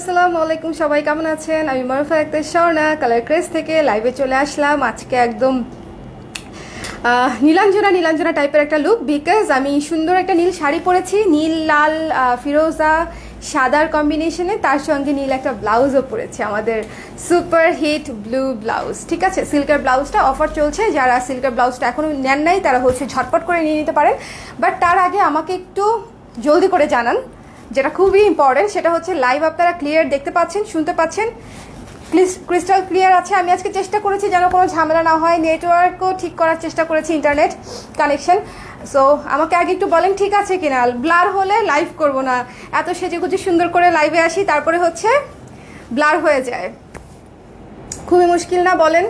আসসালামু আলাইকুম, সবাই কেমন আছেন? আমি মারুফা আক্তার স্বর্ণা কালার ক্রেজ থেকে লাইভে চলে আসলাম। আজকে একদম নীলাঞ্জনা নীলাঞ্জনা টাইপের একটা লুক, বিকজ আমি সুন্দর একটা নীল শাড়ি পরেছি, নীল লাল ফিরোজা সাদার কম্বিনেশনে, তার সঙ্গে নীল একটা ব্লাউজও পরেছি, আমাদের সুপার হিট ব্লু ব্লাউজ। ঠিক আছে, সিল্কের ব্লাউজটা অফার চলছে, যারা সিল্কের ব্লাউজটা এখনও নেন নাই তারা হচ্ছে ঝটপট করে নিয়ে নিতে পারেন। বাট তার আগে আমাকে একটু জলদি করে জানান, যেটা খুবই ইম্পর্টেন্ট, সেটা হচ্ছে লাইভ আপনারা ক্লিয়ার দেখতে পাচ্ছেন, শুনতে পাচ্ছেন, ক্রিস্টাল ক্লিয়ার আছে? আমি আজকে চেষ্টা করেছি যেন কোনো ঝামেলা না হয়, নেটওয়ার্কও ঠিক করার চেষ্টা করেছি, ইন্টারনেট কানেকশন। সো আমাকে আগে একটু বলেন ঠিক আছে কিনা, ব্লার হলে লাইভ করব না, এত সেজেগুজে সুন্দর করে লাইভে আসি তারপরে হচ্ছে ব্লার হয়ে যায়, খুবই মুশকিল না? বলেন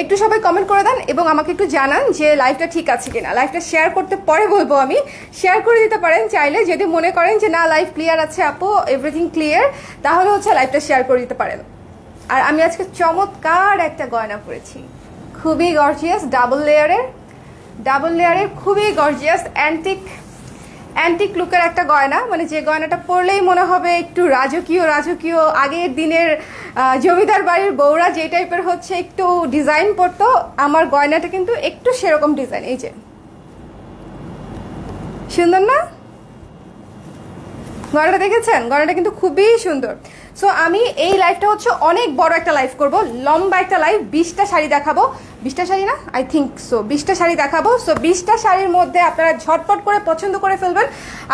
একটু, সবাই কমেন্ট করে দেন এবং আমাকে একটু জানান যে লাইভটা ঠিক আছে কিনা। লাইভটা শেয়ার করতে পরে বলবো আমি, শেয়ার করে দিতে পারেন চাইলে, যদি মনে করেন যে না লাইভ ক্লিয়ার আছে আপু, এভরিথিং ক্লিয়ার, তাহলে হচ্ছে লাইভটা শেয়ার করে দিতে পারেন। আর আমি আজকে চমৎকার একটা গয়না পরেছি, খুবই গর্জিয়াস, ডাবল লেয়ারের খুবই গর্জিয়াস অ্যান্টিক লুকের একটা গয়না, মানে যে গয়নাটা পরলেই মনে হবে একটু রাজকীয় আগের দিনের জমিদার বাড়ির বউরা যে টাইপের হচ্ছে একটু ডিজাইন পরতো, আমার গয়নাটা কিন্তু একটু সেরকম ডিজাইন। এই যে সুন্দর না গয়নাটা, দেখেছেন? গয়নাটা কিন্তু খুবই সুন্দর। সো আমি এই লাইভটা হচ্ছে অনেক বড় একটা লাইভ করব, লম্বা একটা লাইভ, 20টা শাড়ি দেখাবো, 20টা শাড়ি না, আই থিঙ্ক সো 20টা শাড়ি দেখাবো। সো 20টা শাড়ির মধ্যে আপনারা ঝটপট করে পছন্দ করে ফেলবেন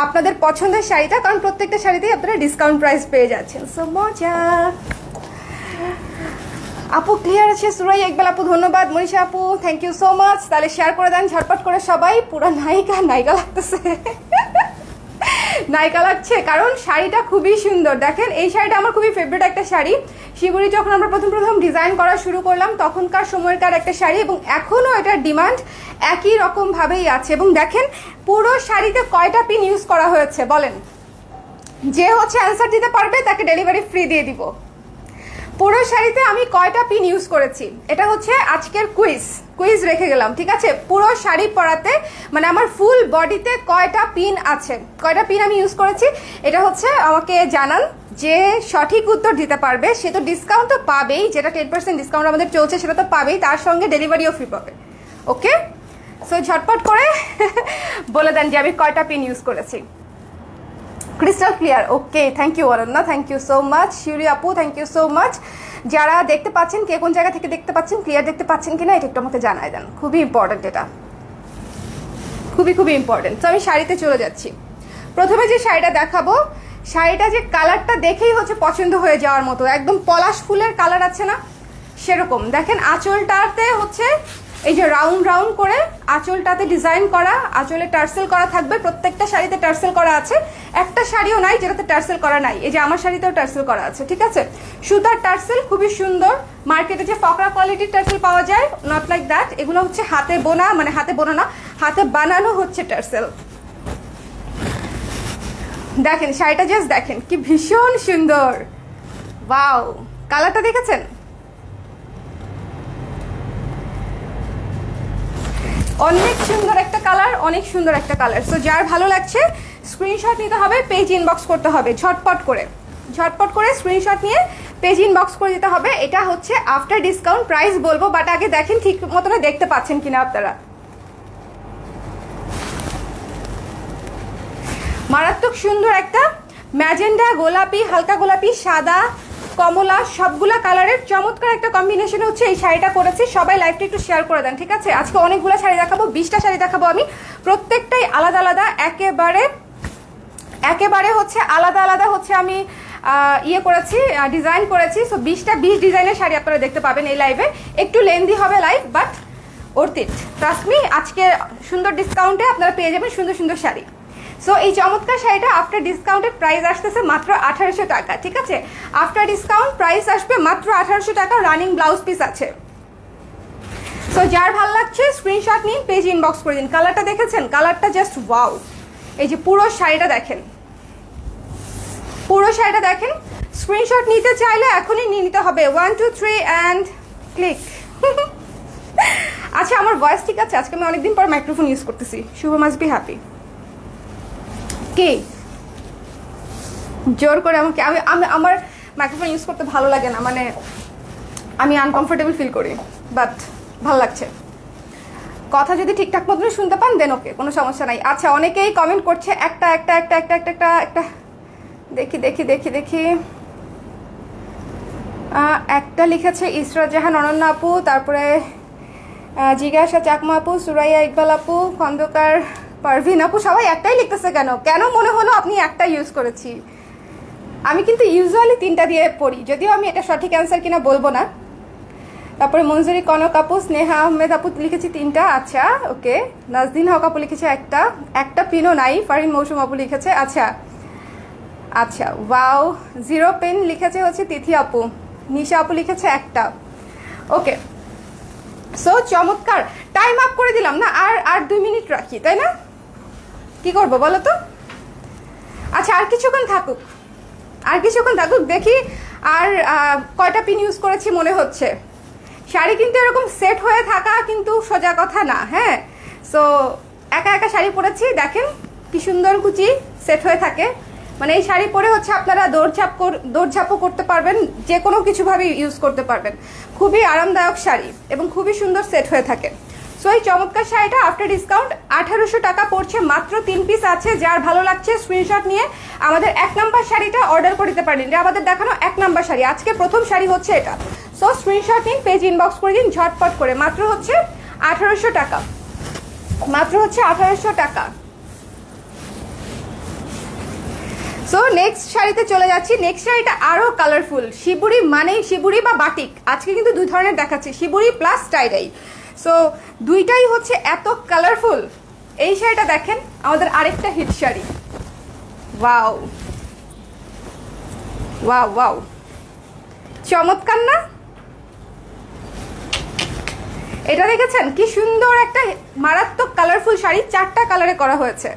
আপনাদের পছন্দের শাড়িটা, কারণ প্রত্যেকটা শাড়িতেই আপনারা ডিসকাউন্ট প্রাইস পেয়ে যাচ্ছেন। সো মজা। আপু ক্লিয়ার আছে? সুরাই ইকবাল আপু ধন্যবাদ, মনীষা আপু থ্যাংক ইউ সো মাচ। তাহলে শেয়ার করে দেন ঝটপট করে সবাই। পুরো নায়িকা লাগতেছে, নায়িকা লাগছে, কারণ শাড়িটা খুবই সুন্দর। দেখেন এই শাড়িটা আমার খুবই ফেভারিট একটা শাড়ি, শিবুরি যখন আমরা প্রথম ডিজাইন করা শুরু করলাম তখনকার সময়কার একটা শাড়ি, এবং এখনও এটার ডিমান্ড একই রকমভাবেই আছে। এবং দেখেন পুরো শাড়িতে কয়টা পিন ইউজ করা হয়েছে বলেন, যে হচ্ছে অ্যান্সার দিতে পারবে তাকে ডেলিভারি ফ্রি দিয়ে দিব। পুরো শাড়িতে আমি কয়টা পিন ইউজ করেছি, এটা হচ্ছে আজকের কুইজ রেখে গেলাম। ঠিক আছে, পুরো শাড়ি পরাতে মানে আমার ফুল বডিতে কয়টা পিন আছে, কয়টা পিন আমি ইউজ করেছি, এটা হচ্ছে আমাকে জানান। যে সঠিক উত্তর দিতে পারবে সে তো ডিসকাউন্ট তো পাবেই, যেটা 10% ডিসকাউন্ট আমাদের চলছে সেটা তো পাবেই, তার সঙ্গে ডেলিভারিও ফ্রি পাবে। ওকে, সো ঝটপট করে বলে দেন যে আমি কয়টা পিন ইউজ করেছি। Crystal clear, okay, thank you Aranya, thank you so much. শিউরি আপু থ্যাংক ইউ সো মাচ। যারা দেখতে পাচ্ছেন, কে কোন জায়গা থেকে দেখতে পাচ্ছেন, ক্লিয়ার দেখতে পাচ্ছেন কিনা এটা একটু আমাকে জানাই দেন, খুবই ইম্পর্টেন্ট, এটা খুবই ইম্পর্টেন্ট। তো আমি শাড়িতে চলে যাচ্ছি। প্রথমে যে শাড়িটা দেখাবো, শাড়িটা যে কালারটা দেখেই হচ্ছে পছন্দ হয়ে যাওয়ার মতো, একদম পলাশ ফুলের কালার আছে না সেরকম। দেখেন আঁচলটাতে হচ্ছে এই যে রাউন্ড করে আঁচলটাতে ডিজাইন করা, আঁচলে টার্সেল করা থাকবে, প্রত্যেকটা শাড়িতে টার্সেল করা আছে, একটা শাড়িও নাই যেটাতে টার্সেল করা নাই। এই যে আমার শাড়িতেও টার্সেল করা আছে। ঠিক আছে, সুতার টার্সেল খুবই সুন্দর, মার্কেটে যে ফকরা কোয়ালিটির টার্সেল পাওয়া যায় নট লাইক দ্যাট, এগুলো হচ্ছে হাতে বোনা, মানে হাতে বোনা না, হাতে বানানো হচ্ছে টার্সেল। দেখেন শাড়িটা জাস্ট দেখেন কি ভীষণ সুন্দর, ওয়াও, কালারটা দেখেছেন? অনেক সুন্দর একটা কালার, অনেক সুন্দর একটা কালার। সো যার ভালো লাগছে স্ক্রিনশট নিতে হবে, পেজ ইনবক্স করতে হবে ঝটপট করে স্ক্রিনশট নিয়ে পেজ ইনবক্স করে দিতে হবে। এটা হচ্ছে আফটার ডিসকাউন্ট প্রাইস বলবো, বাট আগে দেখেন ঠিক মতো দেখতে পাচ্ছেন কিনা আপনারা। মারাত্মক সুন্দর একটা ম্যাজেন্ডা, গোলাপি, হালকা গোলাপি, সাদা, কমলা, সবগুলা কালারের চমৎকার একটা কম্বিনেশন হচ্ছে এই শাড়িটা করেছি। সবাই লাইভটা একটু শেয়ার করে দেন। ঠিক আছে, আজকে অনেকগুলো শাড়ি দেখাবো, 20টা শাড়ি দেখাবো আমি, প্রত্যেকটাই আলাদা একেবারে হচ্ছে আলাদা হচ্ছে আমি করেছি, ডিজাইন করেছি। সো 20 ডিজাইনের শাড়ি আপনারা দেখতে পাবেন এই লাইভে। একটু লেন্দি হবে live, but worth it, trust me. আজকে সুন্দর ডিসকাউন্টে আপনারা পেয়ে যাবেন সুন্দর শাড়ি। সো এই চমৎকার শাড়িটা আফটার ডিসকাউন্টের প্রাইস আসতেছে মাত্র 1800 টাকা। ঠিক আছে, আফটার ডিসকাউন্ট প্রাইস আসবে মাত্র 1800 টাকা, রানিং ব্লাউজ পিস আছে। সো যার ভালো লাগছে স্ক্রিনশট নিন, পেজ ইনবক্স করে দিন। কালারটা দেখেছেন? কালারটা জাস্ট ওয়াও। এই যে পুরো শাড়িটা দেখেন, স্ক্রিনশট নিতে চাইলে এখনই নিয়ে নিতে হবে। 1 2 3 অ্যান্ড ক্লিক। আচ্ছা আমার ভয়েস ঠিক আছে? আজকে আমি অনেকদিন পর মাইক্রোফোন ইউজ করতেছি। শুভ মাস্ট বি হ্যাপি। কে জোর করে আমাকে আমি আমি আমার মাইক্রোফোন ইউজ করতে ভালো লাগে না, মানে আমি আনকমফোর্টেবল ফিল করি, বাট ভালো লাগছে। কথা যদি ঠিকঠাক মতন শুনতে পান দেন ওকে, কোনো সমস্যা নাই। আচ্ছা, অনেকেই কমেন্ট করছে একটা একটা একটা একটা একটা একটা একটা দেখি দেখি দেখি দেখি একটা লিখেছে ইসরা জাহান অনন্যা আপু, তারপরে জিজ্ঞাসা চাকমা আপু, সুরাইয়া ইকবাল আপু, খন্দকার পারভিন আপু, সবাই একটাই লিখতেছে কেন? কেন মনে হলো আপনি একটা ইউজ করেছি? আমি কিন্তু ইউজুয়ালি 3টা দিয়ে পড়ি, যদিও আমি এটা সঠিক অ্যান্সার কিনা বলবো না। তারপরে মঞ্জুরি কনক আপু, স্নেহা আহমেদ আপু লিখেছি 3টা। আচ্ছা ওকে, নাজদিন হক আপু লিখেছে একটা পিনও নাই। ফারিন মৌসুম আপু লিখেছে আচ্ছা আচ্ছা, ওয়াও। 0 পেন লিখেছে হচ্ছে তিথি আপু। নিশা আপু লিখেছে একটা। ওকে, সো চমৎকার। টাইম আপ করে দিলাম না, আর 2 মিনিট রাখি, তাই না? কি করবো বলো তো? আচ্ছা, আর কিছুক্ষণ থাকুক, দেখি আর কয়টা পিন ইউজ করেছি মনে হচ্ছে। শাড়ি কিন্তু এরকম সেট হয়ে থাকা কিন্তু সোজা কথা না, হ্যাঁ। সো একা একা শাড়ি পরেছি, দেখেন কি সুন্দর কুচি সেট হয়ে থাকে। মানে এই শাড়ি পরে হচ্ছে আপনারা দৌড়ঝাঁপও করতে পারবেন, যে কোনো কিছুভাবে ইউজ করতে পারবেন। খুবই আরামদায়ক শাড়ি এবং খুবই সুন্দর সেট হয়ে থাকে। সো এই চমৎকার শাড়িটা আফটার ডিসকাউন্ট 1800 টাকা পড়ছে, মাত্র 3 পিস আছে। যার ভালো লাগছে স্ক্রিনশট নিয়ে আমাদের 1 নাম্বার শাড়িটা অর্ডার করে দিতে পারেন। এটা আমাদের দেখানো 1 নাম্বার শাড়ি, আজকে প্রথম শাড়ি হচ্ছে এটা। সো স্ক্রিনশট নিন, পেজ ইনবক্স করে দিন ঝটপট করে। মাত্র হচ্ছে 1800 টাকা, মাত্র হচ্ছে 1800 টাকা। সো নেক্সট শাড়িতে চলে যাচ্ছি। নেক্সট শাড়িটা আরও কালারফুল। শিবুরি মানেই শিবুরি বা বাটিক, আজকে কিন্তু 2 ধরনের দেখাচ্ছি, শিবুরি প্লাস টাইডাই। সো দুইটাই হচ্ছে এত কালারফুল। এই শাড়িটা দেখেন, আমাদের আরেকটা hit sari. Wow wow wow, চমৎকার না? এটা দেখেছেন কি সুন্দর একটা মারাত্মক কালারফুল শাড়ি, 4টা কালারে করা হয়েছে।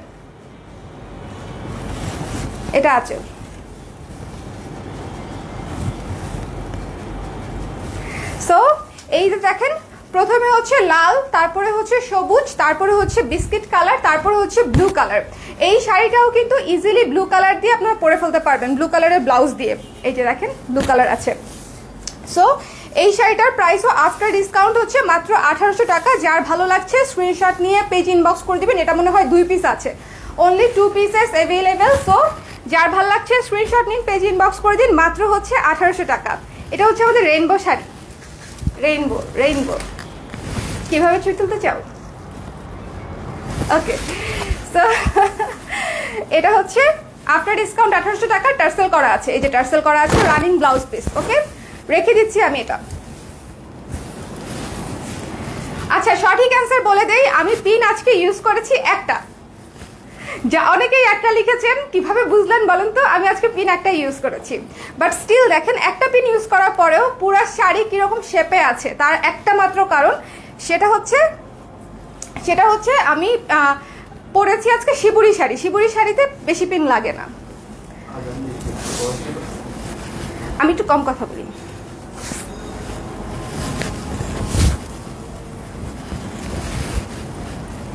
এটা আছে। সো এই যে দেখেন, প্রথমে হচ্ছে লাল, তারপরে হচ্ছে সবুজ, তারপরে হচ্ছে বিস্কিট কালার, তারপরে হচ্ছে ব্লু কালার। এই শাড়িটাও কিন্তু ইজিলি ব্লু কালার দিয়ে আপনারা পরে ফেলতে পারবেন, ব্লু কালারের ব্লাউজ দিয়ে। এই যে দেখেন ব্লু কালার আছে। সো এই শাড়িটার প্রাইসও আফটার ডিসকাউন্ট হচ্ছে মাত্র 1800 টাকা। যার ভালো লাগছে স্ক্রিনশট নিয়ে পেজ ইনবক্স করে দিবেন। এটা মনে হয় 2 পিস আছে, অনলি 2 পিসেস অ্যাভেলেবেল। সো যার ভালো লাগছে স্ক্রিনশট নিন, পেজ ইনবক্স করে দিন। মাত্র হচ্ছে 1800 টাকা। এটা হচ্ছে আমাদের রেইনবো শাড়ি। রেইনবো রেইনবো কিভাবে ছবি তুলতে চাও? ওকে, সো এটা হচ্ছে আফটার ডিসকাউন্ট 1800 টাকা। টার্সেল করা আছে, এই যে টার্সেল করা আছে, রানিং ব্লাউজ পিস। ওকে, রেখে দিচ্ছি আমি এটা। আচ্ছা, সঠিক অ্যান্সার বলে দেই, আমি পিন আজকে ইউজ করেছি একটা। যা অনেকেই একটা লিখেছেন, কিভাবে বুঝলেন বলেন তো? আমি আজকে পিন একটা ইউজ করেছি, বাট স্টিল দেখেন একটা পিন ইউজ করার পরেও পুরো শাড়ি কিরকম শেপে আছে, তার একটা মাত্র কারণ, সেটা হচ্ছে আমি পরেছি আজকে শিবুরি শাড়ি। শিবুরি শাড়িতে বেশি পিন লাগে না। আমি একটু কম কথা বলি।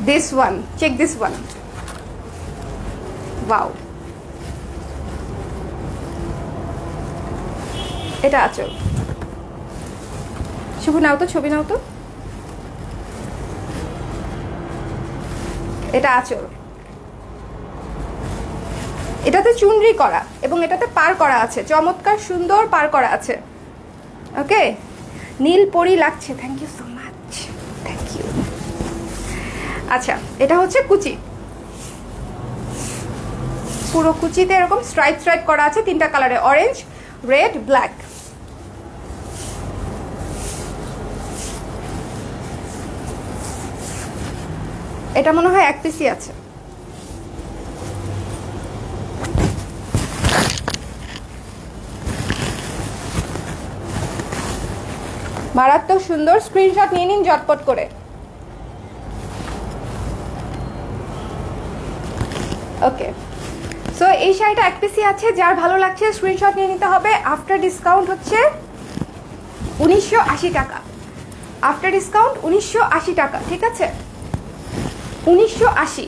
This one, check this one. Wow. এটা আঁচল। শুভ নাও তো, ছবি নাও তো। এটা আঁচল, এটাতে চুনরি করা এবং এটাতে পার করা আছে, চমৎকার সুন্দর পার করা আছে। ওকে, নীল পরি লাগছে, thank you so much, thank you. আচ্ছা, এটা হচ্ছে কুচি, পুরো কুচিতে এরকম স্ট্রাইপ স্ট্রাইপ করা আছে 3টা কালারে, অরেঞ্জ, রেড, ব্ল্যাক। এটা মনে হয় 1 পিসই আছে। মারাত্মক সুন্দর, স্ক্রিনশট নিয়ে নিন ঝটপট করে। ওকে, সো এই শাড়িটা 1 পিসই আছে। যার ভালো লাগছে স্ক্রিনশট নিয়ে নিতে হবে। আফটার ডিসকাউন্ট হচ্ছে 1980 টাকা। আফটার ডিসকাউন্ট 1980 টাকা, ঠিক আছে? 1980।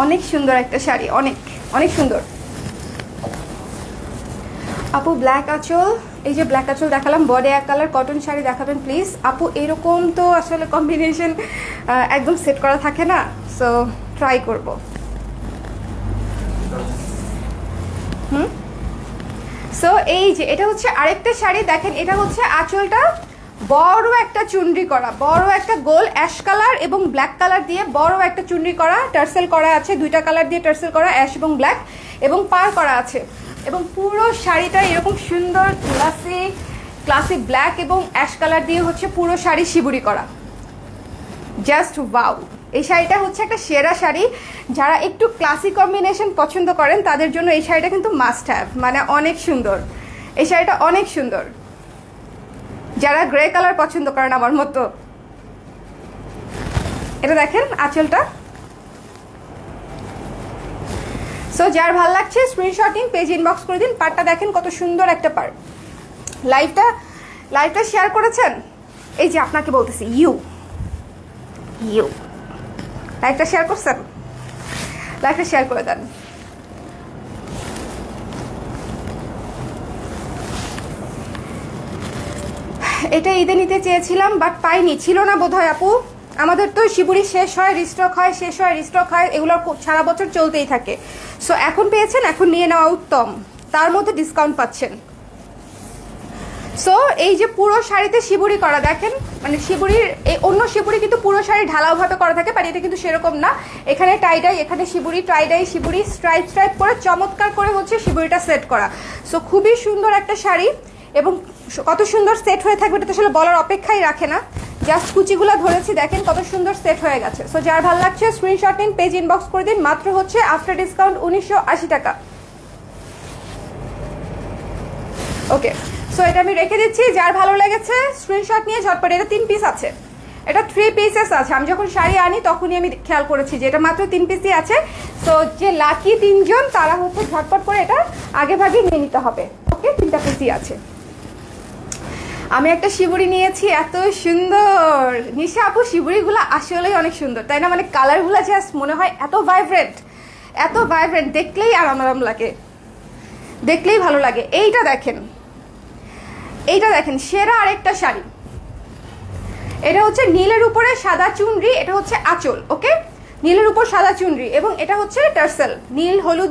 অনেক সুন্দর একটা শাড়ি, অনেক অনেক সুন্দর। আপু ব্ল্যাক আঁচল, এই যে ব্ল্যাক আঁচল দেখালাম, বডি এক কালার কটন শাড়ি দেখাবেন প্লিজ। আপু এরকম তো আসলে কম্বিনেশন একদম সেট করা থাকে না, সো ট্রাই করব। সো এই যে এটা হচ্ছে আরেকটা শাড়ি দেখেন, এটা হচ্ছে আঁচলটা বড় একটা চুনরি করা, বড় একটা গোল অ্যাশ কালার এবং ব্ল্যাক কালার দিয়ে বড় একটা চুনরি করা, টার্সেল করা আছে, দুইটা কালার দিয়ে টার্সেল করা, অ্যাশ এবং ব্ল্যাক, এবং পার করা আছে। এবং পুরো শাড়িটা এরকম সুন্দর ক্লাসি ব্ল্যাক এবং অ্যাশ কালার দিয়ে হচ্ছে পুরো শাড়ি শিবুরি করা, জাস্ট ওয়াও। এই শাড়িটা হচ্ছে একটা সেরা শাড়ি, যারা একটু ক্লাসিক কম্বিনেশন পছন্দ করেন তাদের জন্য এই শাড়িটা কিন্তু মাস্ট হ্যাভ, মানে অনেক সুন্দর এই শাড়িটা, অনেক সুন্দর। যারা গ্রে কালার পছন্দ করেন আমার মতো, এটা দেখেন আঁচলটা। সো যার ভালো লাগছে স্ক্রিনশট নিন, পেজ ইনবক্স করে দিন। পার্টটা দেখেন কত সুন্দর একটা পার্ট। লাইভটা শেয়ার করেছেন, এই যে আপনাকে বলতেছি ইউ লাইভটা শেয়ার করছেন, লাইভটা শেয়ার করে দেন। এটা ঈদে নিতে চেয়েছিলাম বাট পাইনি, ছিল না বোধহয় আপু। আমাদের তো শিবুরি শেষ হয় রিস্টক হয়, শেষ হয় রিস্টক হয়, এগুলো সারা বছর চলতেই থাকে। সো এখন পেয়েছেন, এখন নিয়ে নেওয়া উত্তম, তার মধ্যে ডিসকাউন্ট পাচ্ছেন। সো এই যে পুরো শাড়িতে শিবুরি করা দেখেন, মানে শিবুরির এই অন্য শিবুরি কিন্তু পুরো শাড়ি ঢালাওভাবে করা থাকে, বাট এটা কিন্তু সেরকম না। এখানে টাইডাই, এখানে শিবুরি, টাইডাই শিবুরি, স্ট্রাইপ করে চমৎকার করে হচ্ছে শিবুরিটা সেট করা। সো খুবই সুন্দর একটা শাড়ি, এবং কত সুন্দর সেট হয়ে থাকবে এটা তো আসলে বলার অপেক্ষাই রাখে না। জাস্ট কুচিগুলো ধরেছি দেখেন কত সুন্দর সেট হয়ে গেছে। সো যার ভালো লাগছে স্ক্রিনশট নিন, পেজ ইনবক্স করে দিন। মাত্র হচ্ছে আফটার ডিসকাউন্ট 1980 টাকা। ওকে, সো এটা আমি রেখে দিচ্ছি। যার ভালো লেগেছে স্ক্রিনশট নিয়ে ঝটপট, এটা 3 পিস আছে, এটা 3 পিসেস আছে। আমি যখন শাড়ি আনি তখনই আমি খেয়াল করেছি যে এটা মাত্র 3 পিসই আছে। সো যে লাকি 3 জন তারা হচ্ছে ঝটপট করে এটা আগে ভাগে নিয়ে নিতে হবে। ওকে, 3টা পিসই আছে। আমি একটা শিবুরি নিয়েছি, এত সুন্দর। নিশা আপু শিবুরিগুলো আসলেই অনেক সুন্দর, তাই না? মানে কালারগুলো জাস্ট মনে হয় এত ভাইব্রেন্ট, দেখলেই আরাম লাগে, দেখলেই ভালো লাগে। এইটা দেখেন সেরা আরেকটা শাড়ি। এটা হচ্ছে নীলের উপরে সাদা চুনরি, এটা হচ্ছে আঁচল। ওকে, নীলের উপর সাদা চুনরি, এবং এটা হচ্ছে টার্সেল,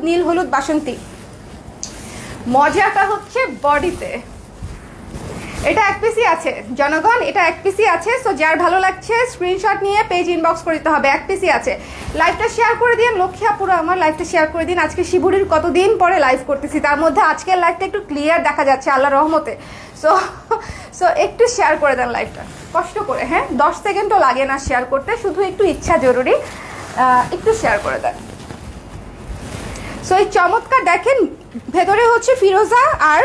নীল হলুদ বাসন্তী। মজাটা হচ্ছে বডিতে। এটা 1 পিসই আছে জনগণ, এটা 1 পিসই আছে। সো যার ভালো লাগছে স্ক্রিনশট নিয়ে পেজ ইনবক্স করে দিতে হবে, 1 পিসই আছে। লাইভটা শেয়ার করে দিন লক্ষ্মী আপুরা, আমার লাইভটা শেয়ার করে দিন। আজকে শিবুরির কতদিন পরে লাইভ করতেছি, তার মধ্যে আজকের লাইভটা একটু ক্লিয়ার দেখা যাচ্ছে আল্লাহর রহমতে। সো একটু শেয়ার করে দেন লাইভটা কষ্ট করে, হ্যাঁ 10 সেকেন্ডও লাগে না শেয়ার করতে, শুধু একটু ইচ্ছা জরুরি, একটু শেয়ার করে দেন। সো এই চমৎকার দেখেন, ভেতরে হচ্ছে ফিরোজা আর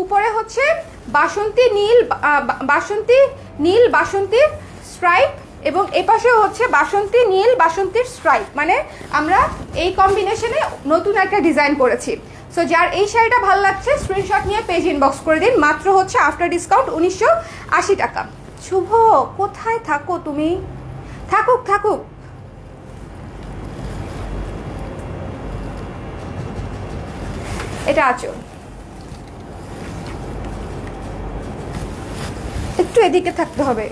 উপরে হচ্ছে বাসন্তী নীল বাসন্তীর স্ট্রাইপ, এবং এপাশে হচ্ছে বাসন্তী নীল বাসন্তীর স্ট্রাইপ। মানে আমরা এই কম্বিনেশনে নতুন একটা ডিজাইন করেছি। সো যার এই শাড়িটা ভালো লাগছে স্ক্রিনশট নিয়ে পেজ ইনবক্স করে দিন। মাত্র হচ্ছে আফটার ডিসকাউন্ট 1980 টাকা। শুভ কোথায় থাকো তুমি? থাকুক এটা আঁচল, একটু এদিকে থাকতে হবে।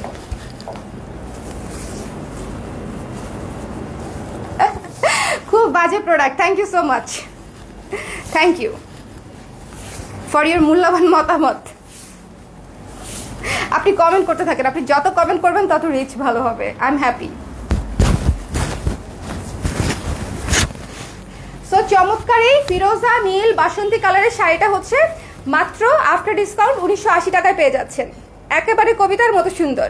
খুব বাজে product, thank you so much, thank you for your মূল্যবান মতামত। আপনি কমেন্ট করতে থাকেন, আপনি যত কমেন্ট করবেন তত রিচ ভালো হবে। I am happy. সো চমৎকার এই ফিরোজা নীল বাসন্তী কালারের শাড়িটা হচ্ছে মাত্র আফটার ডিসকাউন্ট 1980 টাকায় পেয়ে যাচ্ছেন। একেবারে কবিতার মতো সুন্দর,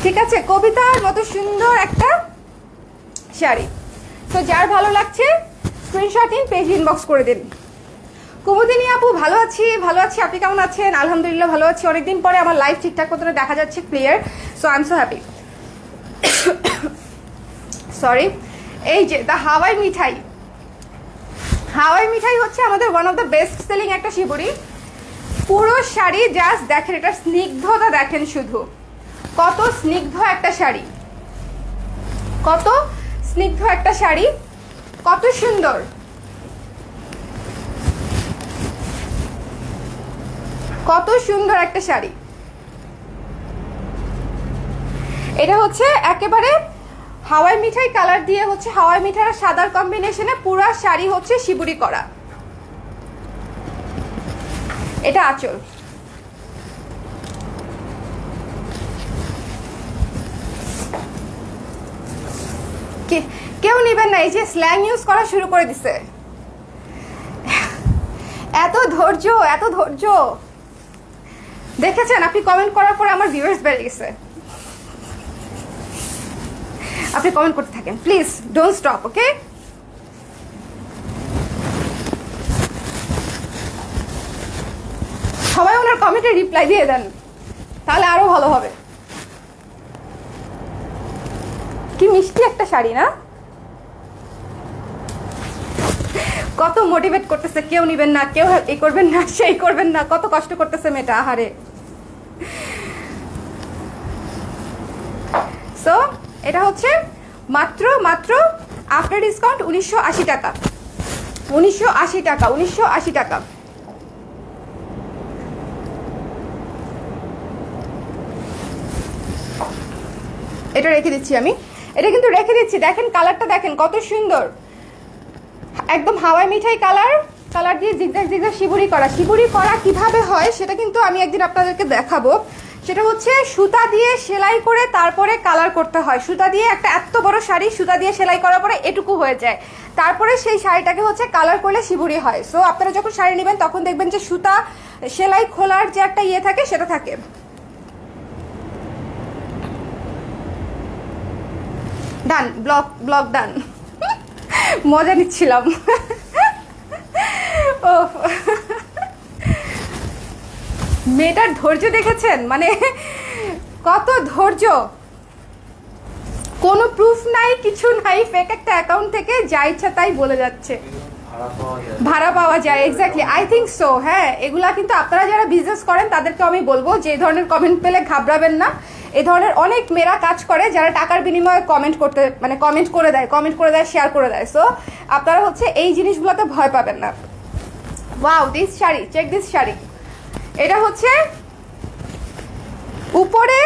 ঠিক আছে, কবিতার মতো সুন্দর একটা শাড়ি। তো যার ভালো লাগছে স্ক্রিনশট নিন, পেজ ইনবক্স করে দিন। কুমুদিনী আপু ভালো আছি, আপনি কেমন আছেন? আলহামদুলিল্লাহ ভালো আছি। অনেকদিন পরে আমার লাইভ ঠিকঠাক মতো দেখা যাচ্ছে, clear. So I am so happy. Sorry, এই যে দ্য হাওয়াই মিঠাই হচ্ছে আমাদের one of the best selling একটা শিবুরি। পুরো শাড়ি জাস্ট দেখেন, এটার স্নিগ্ধতা দেখেন, শুধু কত স্নিগ্ধ একটা শাড়ি। কত স্নিগ্ধ একটা শাড়ি, কত সুন্দর। কত সুন্দর একটা শাড়ি। এটা হচ্ছে একেবারে হাওয়াই মিঠাই কালার দিয়ে হচ্ছে হাওয়াই মিঠাই আর সাদার কম্বিনেশনে পুরা শাড়ি হচ্ছে শিবুরি করা। এটা আঁচল। কেউ নেবেন না, এই যে স্ল্যাং ইউজ করা শুরু করে দিছে। এত ধৈর্য, এত ধৈর্য দেখেছেন? আপনি কমেন্ট করার পরে আমার ভিউয়ার্স বেড়ে গেছে। আপনি কমেন্ট করতে থাকেন প্লিজ, ডোন্ট স্টপ, ওকে? সবাই ওনার কমেন্টে রিপ্লাই দিয়ে দেন, তাহলে আরো ভালো হবে। কি মিষ্টি একটা শাড়ি না? কত মোটিভেট করতেছে, কেউ নিবেন না, কেউ এই করবেন না, সেই করবেন না, কত কষ্ট করতেছে মেয়েটা, আহারে। সো এটা হচ্ছে মাত্র মাত্র আফটার ডিসকাউন্ট 1980 টাকা। 1980 টাকা, 1980 টাকা। এটা রেখে দিচ্ছি আমি, এটা কিন্তু রেখে দিচ্ছি। দেখেন কালারটা, দেখেন কত সুন্দর, একদম হাওয়াই মিঠাই কালার, কালার দিয়ে জিগজ্যাগ জিগজ্যাগ শিবুরি করা। শিবুরি করা কিভাবে হয় সেটা কিন্তু আমি একদিন আপনাদেরকে দেখাবো। সেটা হচ্ছে সুতা দিয়ে সেলাই করে তারপরে কালার করতে হয়। সুতা দিয়ে একটা এত বড় শাড়ি সুতা দিয়ে সেলাই করার পরে এটুকু হয়ে যায়, তারপরে সেই শাড়িটাকে হচ্ছে কালার করলে শিবুরি হয়। সো আপনারা যখন শাড়ি নেবেন তখন দেখবেন যে সুতা সেলাই খোলার যে একটা ইয়ে থাকে সেটা থাকে। ডান, ব্লক ব্লক ডান। মজা নিচ্ছিলাম। ও মেয়েটার ধৈর্য দেখেছেন? মানে কত ধৈর্য, কোনো প্রুফ নাই, কিছু নাই, ফেক একটা অ্যাকাউন্ট থেকে যা ইচ্ছা তাই বলে যাচ্ছে। ভাড়া পাওয়া যায়, এক্স্যাক্টলি, আই থিঙ্ক সো। হ্যাঁ, এগুলা কিন্তু আপনারা যারা বিজনেস করেন তাদেরকে আমি বলবো যে এই ধরনের কমেন্ট পেলে ঘাবড়াবেন না। এই ধরনের অনেক মেয়েরা কাজ করে যারা টাকার বিনিময়ে কমেন্ট করতে, মানে কমেন্ট করে দেয়, শেয়ার করে দেয়। সো আপনারা হচ্ছে এই জিনিসগুলোতে ভয় পাবেন না। Wow, this sari, check this sari. এটা হচ্ছে উপরে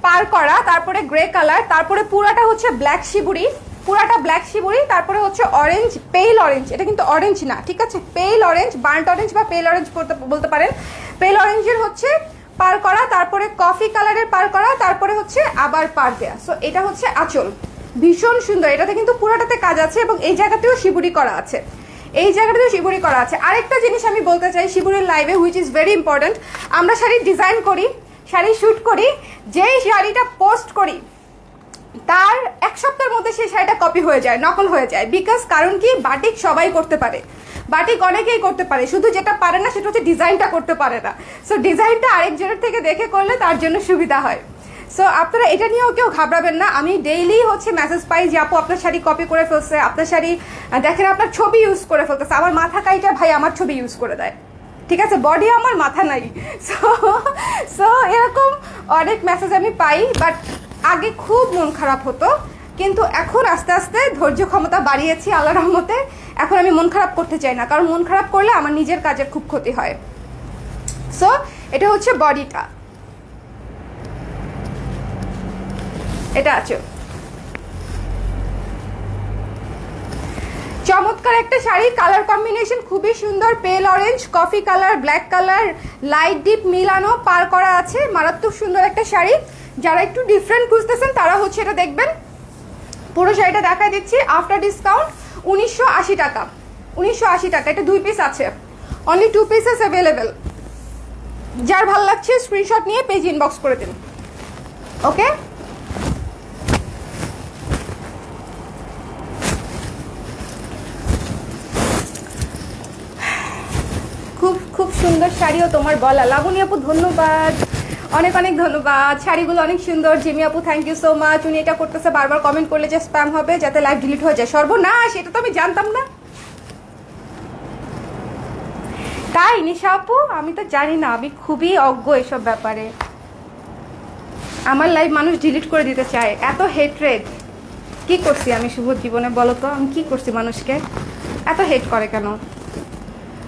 পার করা, তারপরে গ্রে কালার, তারপরে পুরাটা হচ্ছে ব্ল্যাক শিবুরি, পুরাটা ব্ল্যাক শিবুরি, তারপরে হচ্ছে অরেঞ্জ, পেল অরেঞ্জ। এটা কিন্তু অরেঞ্জ না, ঠিক আছে? পেল অরেঞ্জ, বার্ন্ট অরেঞ্জ বা পেল অরেঞ্জ বলতে পারেন। পেল অরেঞ্জের হচ্ছে পার করা, তারপরে কফি কালারের পার করা, তারপরে হচ্ছে আবার পার দেয়া। সো এটা হচ্ছে আঁচল, ভীষণ সুন্দর। এটাতে কিন্তু পুরাটাতে কাজ আছে এবং এই জায়গাতেও শিবুরি করা আছে, এই জায়গাটাতেও শিবুরি করা আছে। আরেকটা জিনিস আমি বলতে চাই শিবুরির লাইভে, হুইচ ইজ ভেরি ইম্পর্টেন্ট। আমরা শাড়ির ডিজাইন করি, শাড়ি শ্যুট করি, যেই শাড়িটা পোস্ট করি তার এক সপ্তাহের মধ্যে সেই শাড়িটা কপি হয়ে যায়, নকল হয়ে যায়। বিকজ কারণ কি, বাটিক সবাই করতে পারে, বাটিক অনেকেই করতে পারে, শুধু যেটা পারে না সেটা হচ্ছে ডিজাইনটা করতে পারে না। সো ডিজাইনটা আরেকজনের থেকে দেখে করলে তার জন্য সুবিধা হয়। সো আপনারা এটা নিয়েও কেউ ঘাবড়াবেন না। আমি ডেইলি হচ্ছে মেসেজ পাই যে আপু আপনার শাড়ি কপি করে ফেলছে, আপনার শাড়ি দেখেন আপনার ছবি ইউজ করে ফেলতেছে। আমার মাথা কাইটা ভাই আমার ছবি ইউজ করে দেয়, ঠিক আছে? বডি আমার, মাথা নাই। সো এরকম অনেক মেসেজ আমি পাই। বাট আগে খুব মন খারাপ হতো, কিন্তু এখন আস্তে আস্তে ধৈর্য ক্ষমতা বাড়িয়েছি আল্লাহর রহমতে। এখন আমি মন খারাপ করতে চাই না, কারণ মন খারাপ করলে আমার নিজের কাজের খুব ক্ষতি হয়। সো এটা হচ্ছে বডিটা, এটা আছে চমৎকার একটা শাড়ি। কালার কম্বিনেশন খুবই সুন্দর, পেল orange, coffee colour, black colour, light deep মিলানো, পার করা আছে। মারাত্মক সুন্দর একটা শাড়ি। যারা একটু ডিফারেন্ট খুঁজতেছেন তারা হচ্ছে এটা দেখবেন। পুরো শাড়িটা দেখাই দিচ্ছি, আফটার ডিসকাউন্ট 1980 টাকা। 1980 টাকা। এটা 2 পিস আছে, অনলি 2 পিসেস অ্যাভেলেবেল। যার ভালো লাগছে স্ক্রিনশট নিয়ে পেজ ইনবক্স করে দিন, ওকে? খুব খুব সুন্দর শাড়িও তোমার গলা। লাবণী আপু ধন্যবাদ, অনেক অনেক ধন্যবাদ। শাড়িগুলো অনেক সুন্দর। জিমি আপু থ্যাংক ইউ সো মাচ। উনি এটা করতেছে বারবার কমেন্ট করলে যে স্প্যাম হবে, যাতে লাইভ ডিলিট হয়ে যায়। সর্বনাশ, এটা তো আমি জানতাম না। তাই নিশা আপু, আমি তো জানি না, আমি খুবই অজ্ঞ এসব ব্যাপারে। আমার লাইভ মানুষ ডিলিট করে দিতে চায়, এত হেট্রেড। কি করছি আমি শুভ জীবনে, বলো তো আমি কি করছি? মানুষকে এত হেট করে কেন?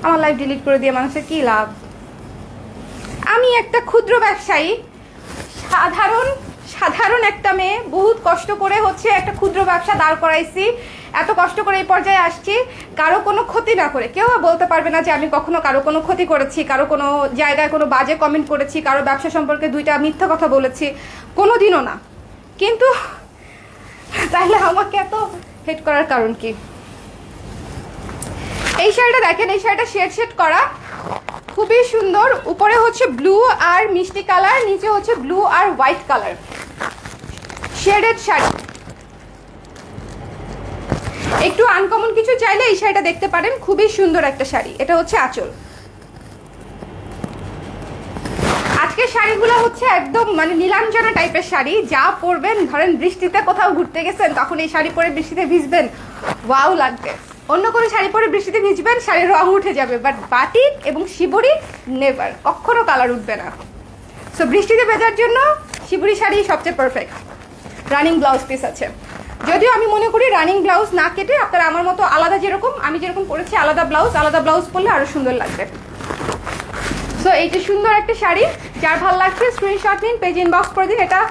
আমার লাইফ ডিলিট করে দিয়ে মানুষের কি লাভ? আমি একটা ক্ষুদ্র ব্যবসায়ী, সাধারণ একটা মেয়ে, বহুত কষ্ট করে হচ্ছে একটা ক্ষুদ্র ব্যবসা দাঁড় করাইছি, এত কষ্ট করে এই পর্যায়ে আসছি, কারো কোনো ক্ষতি না করে। কেউ বলতে পারবে না যে আমি কখনো কারো কোনো ক্ষতি করেছি, কারো কোনো জায়গায় কোনো বাজে কমেন্ট করেছি, কারো ব্যবসা সম্পর্কে দুইটা মিথ্যা কথা বলেছি, কোনো দিনও না। কিন্তু তাহলে আমাকে এত হেট করার কারণ কি? এই শাড়িটা দেখেন, এই শাড়িটা শেড করা, খুবই সুন্দর। উপরে হচ্ছে ব্লু আর মিষ্টি কালার, নিচে হচ্ছে ব্লু আর হোয়াইট কালার, শেডেড শাড়ি। একটু আনকমন কিছু চাইলে এই শাড়িটা দেখতে পারেন, খুবই সুন্দর একটা শাড়ি। এটা হচ্ছে আঁচল। আজকের শাড়িগুলো হচ্ছে একদম মানে নীলাঞ্জনা টাইপের শাড়ি, যা পরবেন, ধরেন বৃষ্টিতে কোথাও ঘুরতে গেছেন, তখন এই শাড়ি পরে বৃষ্টিতে ভিজবেন, ওয়াও লাগবে। অন্য কোনো শাড়ি পরে বৃষ্টিতে ভিজবেন, শাড়ির রং উঠে যাবে, বাট বাটিক এবং শিবরি নেভার, কখনো কালার উঠবে না। সো বৃষ্টিতে ভেজার জন্য শিবরি শাড়ি সবচেয়ে পারফেক্ট। রানিং ব্লাউজ পিস আছে, যদিও আমি মনে করি রানিং ব্লাউজ না কেটে আপনারা আমার মতো আলাদা, যেরকম আমি যেরকম পরেছি আলাদা ব্লাউজ পরলে আরো সুন্দর লাগবে। সো এই যে সুন্দর একটা শাড়ি, যার ভালো লাগছে স্ক্রিনশট নিন, পেজ ইনবক্স করে দিন। এটা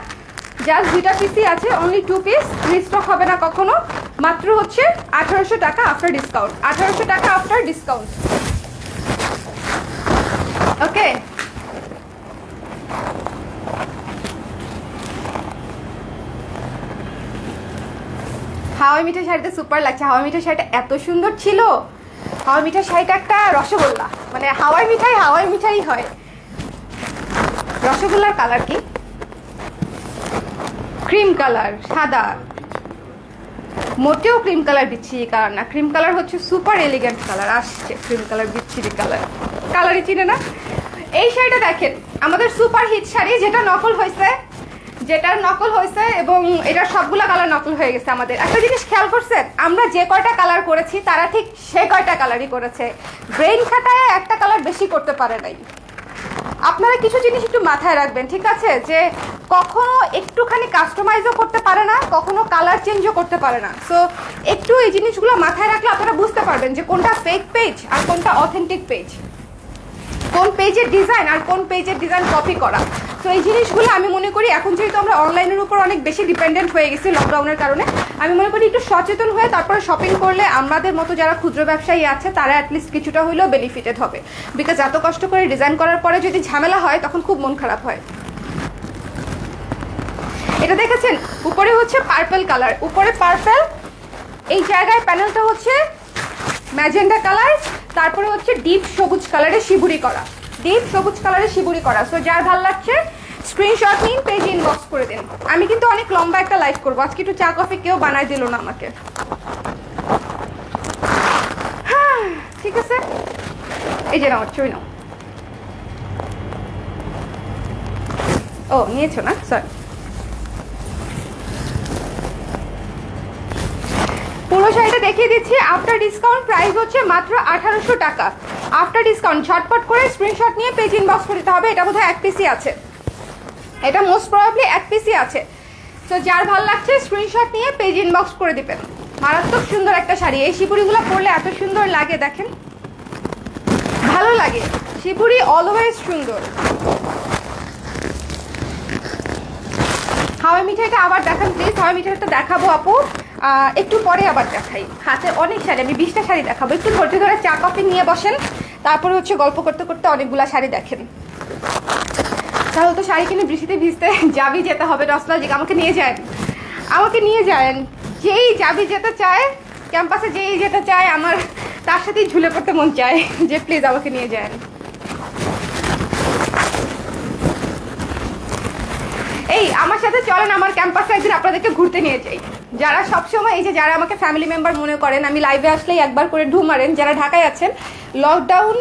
জাস্ট 2টা পিসই আছে, অনলি 2 পিস, রিস্টক হবে না কখনো। মাত্র হচ্ছে 1800 টাকা আফটার ডিসকাউন্ট, 1800 টাকা আফটার ডিসকাউন্ট। ওকে, হাওয়াই মিঠাই শাড়িটা সুপার লাগছে। হাওয়াই মিঠাই শাড়িটা এত সুন্দর ছিল। হাওয়াই মিঠাই শাড়িটা একটা রসগোল্লা, মানে হাওয়াই মিঠাই হয়। রসগোল্লার কালার কি? ক্রিম কালার, সাদা। মোটেও ক্রিম কালার বিচ্ছিরি কালার না, ক্রিম কালার হচ্ছে সুপার এলিগেন্ট কালার। আসছে ক্রিম কালার, বিচ্ছিরি কালার, কালারই চিনে না। এই শাড়িটা দেখেন, আমাদের সুপার হিট শাড়ি, যেটার নকল হয়েছে এবং এটার সবগুলা কালার নকল হয়ে গেছে। আমাদের একটা জিনিস খেয়াল করছেন, আমরা যে কয়টা কালার করেছি তারা ঠিক সে কয়টা কালারই করেছে, ব্রেইন খাটায় একটা কালার বেশি করতে পারে নাই। আপনারা কিছু জিনিস একটু মাথায় রাখবেন, ঠিক আছে? যে কখনো একটুখানি কাস্টমাইজও করতে পারে না, কখনো কালার চেঞ্জও করতে পারে না। সো একটু এই জিনিসগুলো মাথায় রাখলে আপনারা বুঝতে পারবেন যে কোনটা ফেক পেজ আর কোনটা অথেন্টিক পেজ, কোন পেজের ডিজাইন আর কোন পেজের ডিজাইন কপি করা। তো এই জিনিসগুলো আমি মনে করি এখন যেহেতু আমরা অনলাইনের উপর অনেক বেশি ডিপেন্ডেন্ট হয়ে গেছি লকডাউনের কারণে, আমি মনে করি একটু সচেতন হয়ে তারপরে শপিং করলে আমাদের মতো যারা ক্ষুদ্র ব্যবসায়ী আছে তারা অ্যাটলিস্ট কিছুটা হলেও বেনিফিটেড হবে। বিকজ এত কষ্ট করে ডিজাইন করার পরে যদি ঝামেলা হয় তখন খুব মন খারাপ হয়। এটা দেখেছেন, উপরে হচ্ছে পার্পল কালার, উপরে পার্পল, এই জায়গায় প্যানেলটা হচ্ছে ম্যাজেন্ডা কালার, তারপরে হচ্ছে ডিপ সবুজ কালারের শিবুরি করা, সো যার ভালো লাগছে স্ক্রিনশট নিন, পেজ ইনবক্স করে দিন। আমি কিন্তু অনেক লম্বা একটা লাইভ করবো আজকে, একটু চা কফি কেউ বানাই দিল না আমাকে। হ্যাঁ ঠিক আছে, এই যে নাও ছবি নাও। ও নিয়েছো না, সরি। পুরো শাড়িটা দেখিয়ে দিচ্ছি, আফটার ডিসকাউন্ট প্রাইস হচ্ছে মাত্র 1800 টাকা। আফটার ডিসকাউন্ট ঝটপট করে স্ক্রিনশট নিয়ে পেজ ইনবক্স করে দিতে হবে। এটা বোধহয় 1 পিসই আছে, এটা মোস্ট প্রবাবলি 1 পিসই আছে। তো যার ভালো লাগছে স্ক্রিনশট নিয়ে পেজ ইনবক্স করে দিবেন। মারাত্মক সুন্দর একটা শাড়ি, এই শিবুরিগুলো পরলে এত সুন্দর লাগে, দেখেন ভালো লাগে। শিবুরি অলওয়েজ সুন্দর। হাওয়াই মিঠাইটা আবার দেখান প্লিজ, হাওয়াই মিঠাইটা দেখাবো আপু, একটু পরে আবার দেখাই। হাতে অনেক শাড়ি, আমি 20টা শাড়ি দেখাবো, একটু ধৈর্য ধরে চা কফি নিয়ে বসেন, তারপরে হচ্ছে গল্প করতে করতে অনেকগুলা শাড়ি দেখেন। তাহলে তো শাড়ি কিনে বৃষ্টিতে ভিজতে যাবি যেতে হবে, নস্টালজিক, আমাকে নিয়ে যান। যেই যাবি যেতে চায়, ক্যাম্পাসে যেই যেতে চায়, আমার তার সাথেই ঝুলে পড়তে মন চায় যে প্লিজ আমাকে নিয়ে যান। এই আমার সাথে চলেন, আমার ক্যাম্পাসে একদিন আপনাদেরকে ঘুরতে নিয়ে যাই। যারা সবসময় এই যে যারা আমাকে ফ্যামিলি মেম্বার মনে করেন, আমি লাইভে আসলেই একবার করে ঢু মারেন, যারা ঢাকায় আছেন, লকডাউন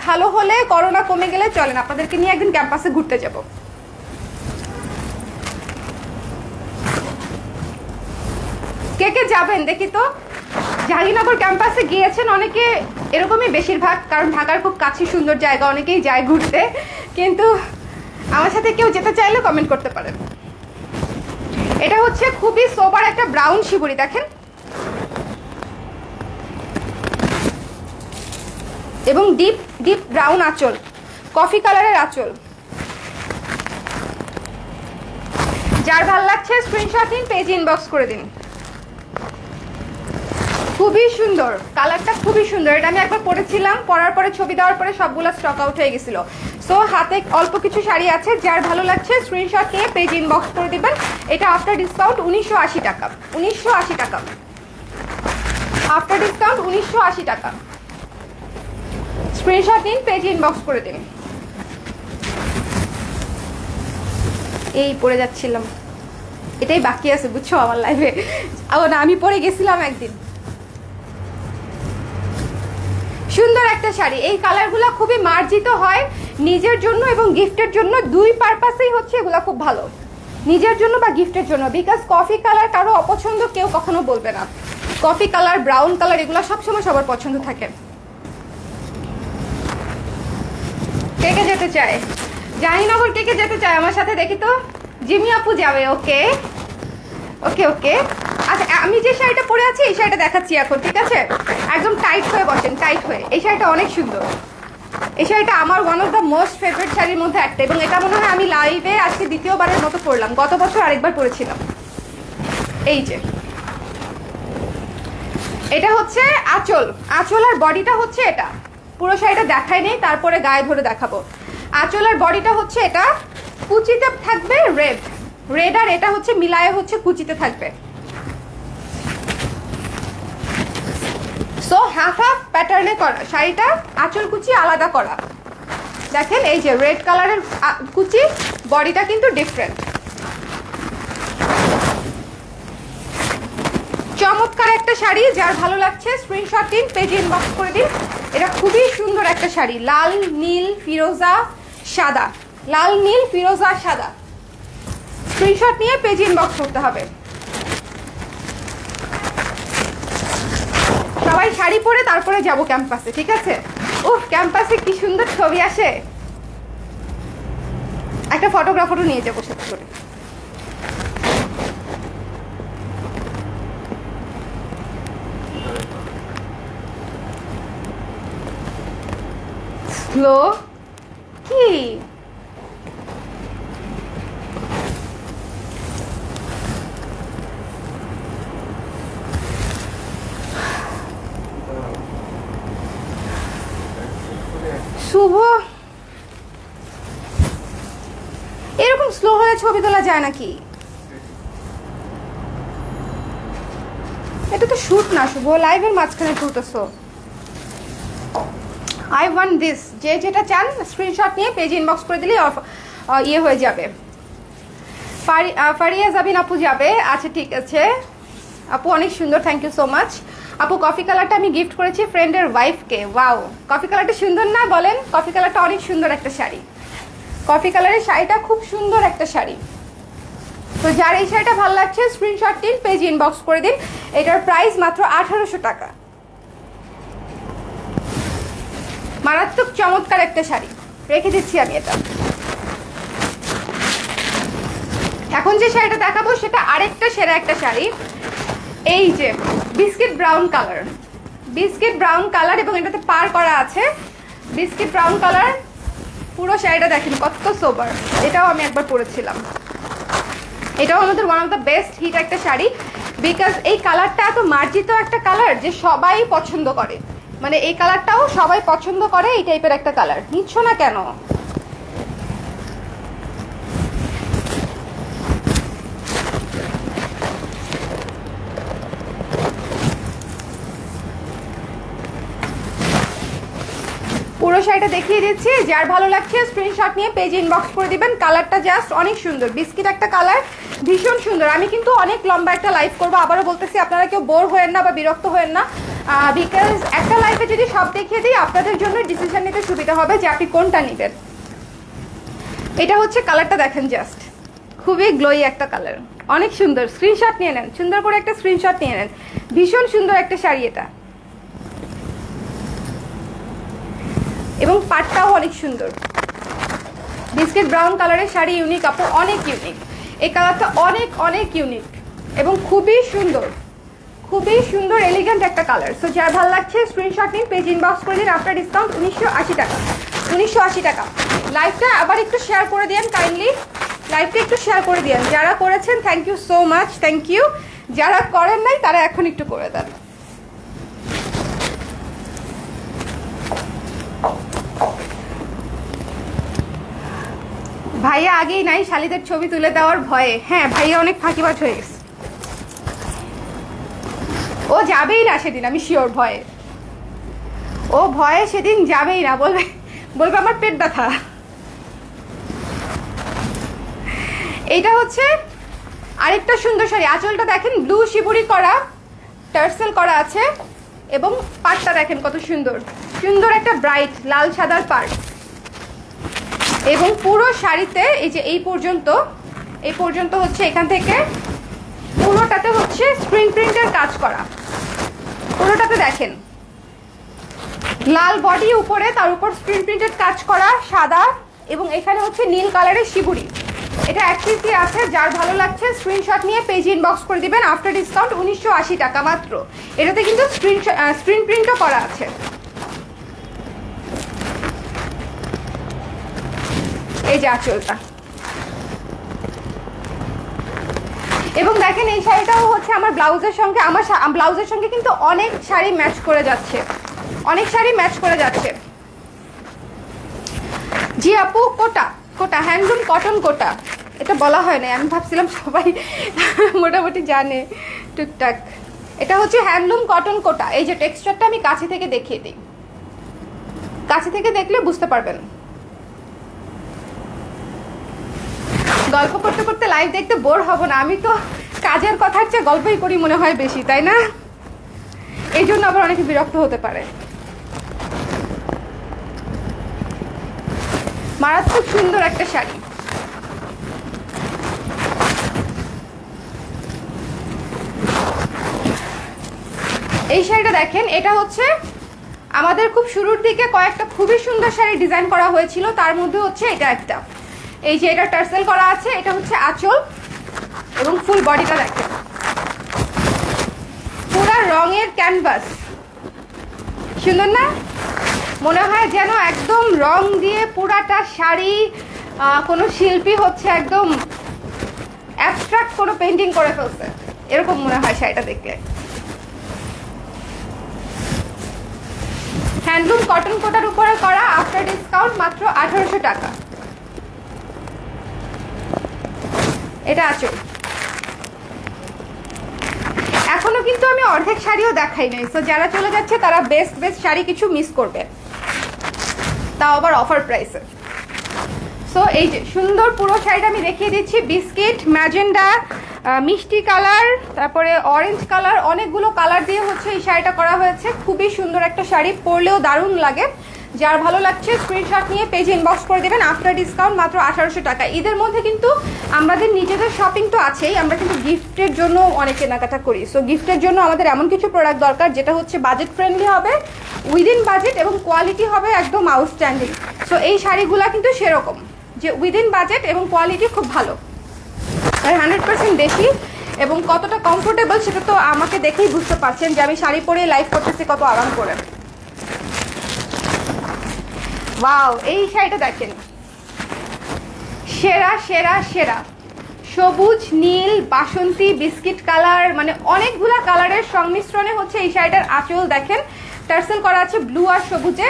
ভালো হলে, করোনা কমে গেলে চলেন আপনাদেরকে নিয়ে একদিন ক্যাম্পাসে ঘুরতে যাব। কে কে যাবেন দেখি তো। জাহাঙ্গীরনগর ক্যাম্পাসে গিয়েছেন অনেকে, এরকমই বেশিরভাগ, কারণ ঢাকার খুব কাছে সুন্দর জায়গা, অনেকেই যায় ঘুরতে। কিন্তু আমার সাথে কেউ যেতে চাইলে কমেন্ট করতে পারেন। এটা হচ্ছে খুবই সোবার একটা ব্রাউন শিবুরি, দেখেন, এবং ডিপ ডিপ ব্রাউন আঁচল, কফি কালারের আঁচল। যার ভাল লাগছে স্ক্রিনশট নিন, পেজ ইনবক্স করে দিন। খুবই সুন্দর কালারটা, খুবই সুন্দর। এটা আমি একবার পরেছিলাম, পরার পরে ছবি দেওয়ার পরে সবগুলো স্টক আউট হয়ে গেছিল। সো হাতে অল্প কিছু শাড়ি আছে, যার ভালো লাগছে স্ক্রিনশট নিয়ে পেজ ইনবক্স করে দিবেন। এটা আফটার ডিসকাউন্ট 1980 টাকা, 1980 টাকা, আফটার ডিসকাউন্ট 1980 টাকা। স্ক্রিনশট নিন, পেজ ইনবক্স করে দিন। এই পরে যাচ্ছিলাম, এটাই বাকি আছে বুঝছো আমার লাইফে। না, আমি পরে গেছিলাম একদিন। সুন্দর একটা শাড়ি, এই কালারগুলো খুবই মার্জিত হয় নিজের জন্য এবং গিফটের জন্য, দুই পারপাসেই হচ্ছে এগুলো খুব ভালো, নিজের জন্য বা গিফটের জন্য। বিকজ কফি কালার কারো অপছন্দ কেউ কখনো বলবে না। কফি কালার, ব্রাউন কালার এগুলো সবসময় সবার পছন্দ থাকে। কে কে যেতে চায় জাহিনগর? কে কে যেতে চায় আমার সাথে? দেখি তো, জিমি আপু যাবে। ওকে ওকে ওকে। আচ্ছা, আমি যে শাড়িটা পরে আছি এই শাড়িটা দেখাচ্ছি এখন, ঠিক আছে? একদম টাইট হয়ে বসেন, টাইট হয়ে। এই শাড়িটা অনেক সুন্দর, এই শাড়িটা আমার one of the most favourite শাড়ির মধ্যে একটা, এবং এটা মনে হয় আমি লাইভে আজকে দ্বিতীয়বারের মতো পরলাম, গত বছর আরেকবার পরেছিলাম। এই যে এটা হচ্ছে আঁচল, আঁচল আর বডিটা হচ্ছে এটা। পুরো শাড়িটা দেখাই নেই, তারপরে গায়ে ধরে দেখাবো। আঁচল আর বডিটা হচ্ছে এটা, কুচিতে থাকবে রেড, রেড আর এটা হচ্ছে মিলায়ে হচ্ছে কুচিতে থাকবে। সো হাফ হাফ প্যাটার্নে করা শাড়িটা, আঁচল কুচি আলাদা করা। দেখেন এই যে রেড কালারের কুচি, বডিটা কিন্তু ডিফারেন্ট। চমৎকার একটা শাড়ি, যার ভালো লাগছে স্ক্রিনশট দিন, পেজ ইনবক্স করে দিন। এটা খুবই সুন্দর একটা শাড়ি, লাল নীল ফিরোজা সাদা, লাল নীল ফিরোজা সাদা। স্ক্রিনশট নিয়ে পেজ ইনবক্স করতে হবে। সবাই শাড়ি পরে তারপরে যাব ক্যাম্পাসে, ঠিক আছে? ওহ, ক্যাম্পাসে কি সুন্দর ছবি আসে। একটা ফটোগ্রাফারও নিয়ে যাবো সাথে করে। স্লো কি শুভ, এরকম স্লো হয়ে ছবি তোলা যায় নাকি? এটা তো শুট না শুভ, লাইভের মাঝখানে তুলতেছো। I want this. যে যেটা চান স্ক্রিনশট নিয়ে পেজ ইনবক্স করে দিলেই ইয়ে হয়ে যাবে। ফারিয়া জাবিন আপু যাবে। আচ্ছা ঠিক আছে আপু, অনেক সুন্দর, থ্যাংক ইউ সো মাচ আপু। কফি কালারটা আমি গিফট করেছি ফ্রেন্ডের ওয়াইফকে। ওয়াও, কফি কালারটা সুন্দর না বলেন? কফি কালারটা অনেক সুন্দর একটা শাড়ি, কফি কালারের শাড়িটা খুব সুন্দর একটা শাড়ি। তো যার এই শাড়িটা ভালো লাগছে স্ক্রিনশট দিন, পেজ ইনবক্স করে দিন। এটার প্রাইস মাত্র 1800 টাকা। মারাত্মক চমৎকার একটা শাড়ি, রেখে দিচ্ছি আমি এটা। এখন যে শাড়িটা দেখাবো সেটা আরেকটা সেরা একটা শাড়ি। এই যে biscuit brown colour, biscuit brown colour, এবং এটাতে পার করা আছে বিস্কিট ব্রাউন কালার। পুরো শাড়িটা দেখেন কত সোবার। এটাও আমি একবার পরেছিলাম, এটাও আমাদের one of the best hit একটা শাড়ি। বিকজ এই কালারটা এত মার্জিত একটা কালার যে সবাই পছন্দ করে, মানে এই কালারটাও সবাই পছন্দ করে। এই টাইপের একটা কালার নিচ্ছ না কেন? পুরো শাড়িটা দেখিয়ে দিচ্ছি, যার ভালো লাগছে স্ক্রিনশট নিয়ে পেজ ইনবক্স করে দিবেন। কালারটা জাস্ট অনেক সুন্দর, বিস্কিট একটা কালার, ভীষণ সুন্দর। আমি কিন্তু অনেক লম্বা একটা লাইভ করবো, আবারও বলতেছি আপনারা কেউ বোর হয়েন না বা বিরক্ত হয়েন না, বিকজ একটা লাইভে যদি সব দেখিয়ে দিই আপনাদের জন্য ডিসিশন নিতে সুবিধা হবে যে আপনি কোনটা নেবেন। এটা হচ্ছে কালারটা দেখেন, জাস্ট খুবই গ্লোই একটা কালার, অনেক সুন্দর। স্ক্রিনশট নিয়ে নেন, সুন্দর করে একটা স্ক্রিনশট নিয়ে নেন। ভীষণ সুন্দর একটা শাড়ি এটা, এবং পাটটাও অনেক সুন্দর। বিস্কিট ব্রাউন কালারের শাড়ি ইউনিক আপু, অনেক ইউনিক। এই কালারটা অনেক অনেক ইউনিক এবং খুবই সুন্দর, খুবই সুন্দর এলিগেন্ট একটা কালার। সো যার ভালো লাগছে স্ক্রিনশট নিন, পেজ ইনবক্স করে দিন। আফটার ডিসকাউন্ট 1980 টাকা, 1980 টাকা। লাইভটা আবার একটু শেয়ার করে দিন কাইন্ডলি, লাইভটা একটু শেয়ার করে দিন। যারা করেছেন thank you so much, thank you. যারা করেন নাই তারা এখন একটু করে দেন। ভাইয়া আগেই নাই শালিদের ছবি তুলে দেওয়ার ভয়ে। হ্যাঁ ভাইয়া অনেক ফাঁকিবাজ হয়ে গেছে, ও যাবেই না সেদিন, আমি শিওর। ভয়ে, ও ভয়ে সেদিন যাবেই না, বলবে বলবে আমার পেট ব্যথা। এইটা হচ্ছে আরেকটা সুন্দর শাড়ি। আঁচলটা দেখেন ব্লু শিবুরি করা, টার্সেল করা আছে এবং পাটটা দেখেন কত সুন্দর, সুন্দর একটা ব্রাইট লাল সাদার পাট। এবং পুরো শাড়িতে এই যে এই পর্যন্ত হচ্ছে এখান থেকে পুরোটাতে হচ্ছে স্ক্রিন প্রিন্টের কাজ করা। পুরোটাতে দেখেন লাল বডি, উপরে তার উপর স্ক্রিন প্রিন্টের কাজ করা সাদা, এবং এখানে হচ্ছে নীল কালারের শিবুরি। এটা এক পিসই আছে, যার ভালো লাগছে স্ক্রিনশট নিয়ে পেজ ইনবক্স করে দিবেন। আফটার ডিসকাউন্ট 1980 টাকা মাত্র। এটাতে কিন্তু স্ক্রিন প্রিন্টও করা আছে। এই যে আঁচলটা, এবং দেখেন এই শাড়িটাও হচ্ছে আমার ব্লাউজের সঙ্গে, আমার ব্লাউজের সঙ্গে কিন্তু অনেক শাড়ি ম্যাচ করে যাচ্ছে, অনেক শাড়ি ম্যাচ করে যাচ্ছে। জি আপু, কোটা হ্যান্ডলুম কটন কোটা, এটা বলা হয় না, আমি ভাবছিলাম সবাই মোটামুটি জানে টুকটাক। এটা হচ্ছে হ্যান্ডলুম কটন কোটা। এই যে টেক্সচারটা আমি কাছে থেকে দেখিয়ে দিই, কাছে থেকে দেখলে বুঝতে পারবেন। গল্প করতে করতে লাইভ দেখতে বোর হব না, আমি তো কাজের কথার চেয়ে গল্পই করি মনে হয় বেশি, তাই না? এই জন্য আবার অনেকে বিরক্ত হতে পারে। মারাত্মক সুন্দর একটা শাড়ি। এই শাড়িটা দেখেন, এটা হচ্ছে আমাদের খুব শুরুর দিকে কয়েকটা খুবই সুন্দর শাড়ি ডিজাইন করা হয়েছিল, তার মধ্যে হচ্ছে এটা একটা। এই যে এটা টার্সেল করা আছে, এটা হচ্ছে আঁচল এবং ফুল বডিটা দেখেন পুরা রঙের ক্যানভাস, সুন্দর না? মনে হয় যেন একদম রং দিয়ে পুরাটা শাড়ি কোনো শিল্পী হচ্ছে একদম অ্যাবস্ট্রাক্ট কোনো পেন্টিং করে ফেলছে, এরকম মনে হয় শাড়িটা দেখলে। হ্যান্ডলুম কটন কোটার উপরে করা, আফটার ডিসকাউন্ট মাত্র 1800 টাকা। এটা আঁচল। এখনো কিন্তু আমি অর্ধেক শাড়িও দেখাই নাই, সো যারা চলে যাচ্ছে তারা বেস্ট শাড়ি কিছু মিস করবে, তাও আবার অফার প্রাইসে। সো এই যে সুন্দর পুরো শাড়িটা আমি দেখিয়ে দিচ্ছি। বিস্কিট, ম্যাজেন্ডা, মিষ্টি কালার, তারপরে অরেঞ্জ কালার, অনেকগুলো কালার দিয়ে হচ্ছে এই শাড়িটা করা হয়েছে। খুবই সুন্দর একটা শাড়ি, পরলেও দারুণ লাগে। যার ভালো লাগছে স্ক্রিনশট নিয়ে পেজে ইনবক্স করে দেবেন। আফটার ডিসকাউন্ট মাত্র 1800 টাকা। ঈদের মধ্যে কিন্তু আমাদের নিজেদের শপিং তো আছেই, আমরা কিন্তু গিফটের জন্য অনেক কেনাকাটা করি। সো গিফটের জন্য আমাদের এমন কিছু প্রোডাক্ট দরকার যেটা হচ্ছে বাজেট ফ্রেন্ডলি হবে, উইদিন বাজেট, এবং কোয়ালিটি হবে একদম আউটস্ট্যান্ডিং। সো এই শাড়িগুলা কিন্তু সেরকম যে উইদিন বাজেট এবং কোয়ালিটি খুব ভালো, 100% দেশি, এবং কতটা কমফোর্টেবল সেটা তো আমাকে দেখেই বুঝতে পারছেন যে আমি শাড়ি পরে লাইভ করতেছি কত আরাম করে। ওয়াও, এই শাড়িটা দেখেন, সেরা সেরা সেরা, সবুজ, নীল, বাসন্তী, বিস্কিট কালার, মানে অনেকগুলা কালারের সংমিশ্রণে হচ্ছে এই শাড়িটার আঁচল দেখেন, টার্সেল করা আছে ব্লু আর সবুজে,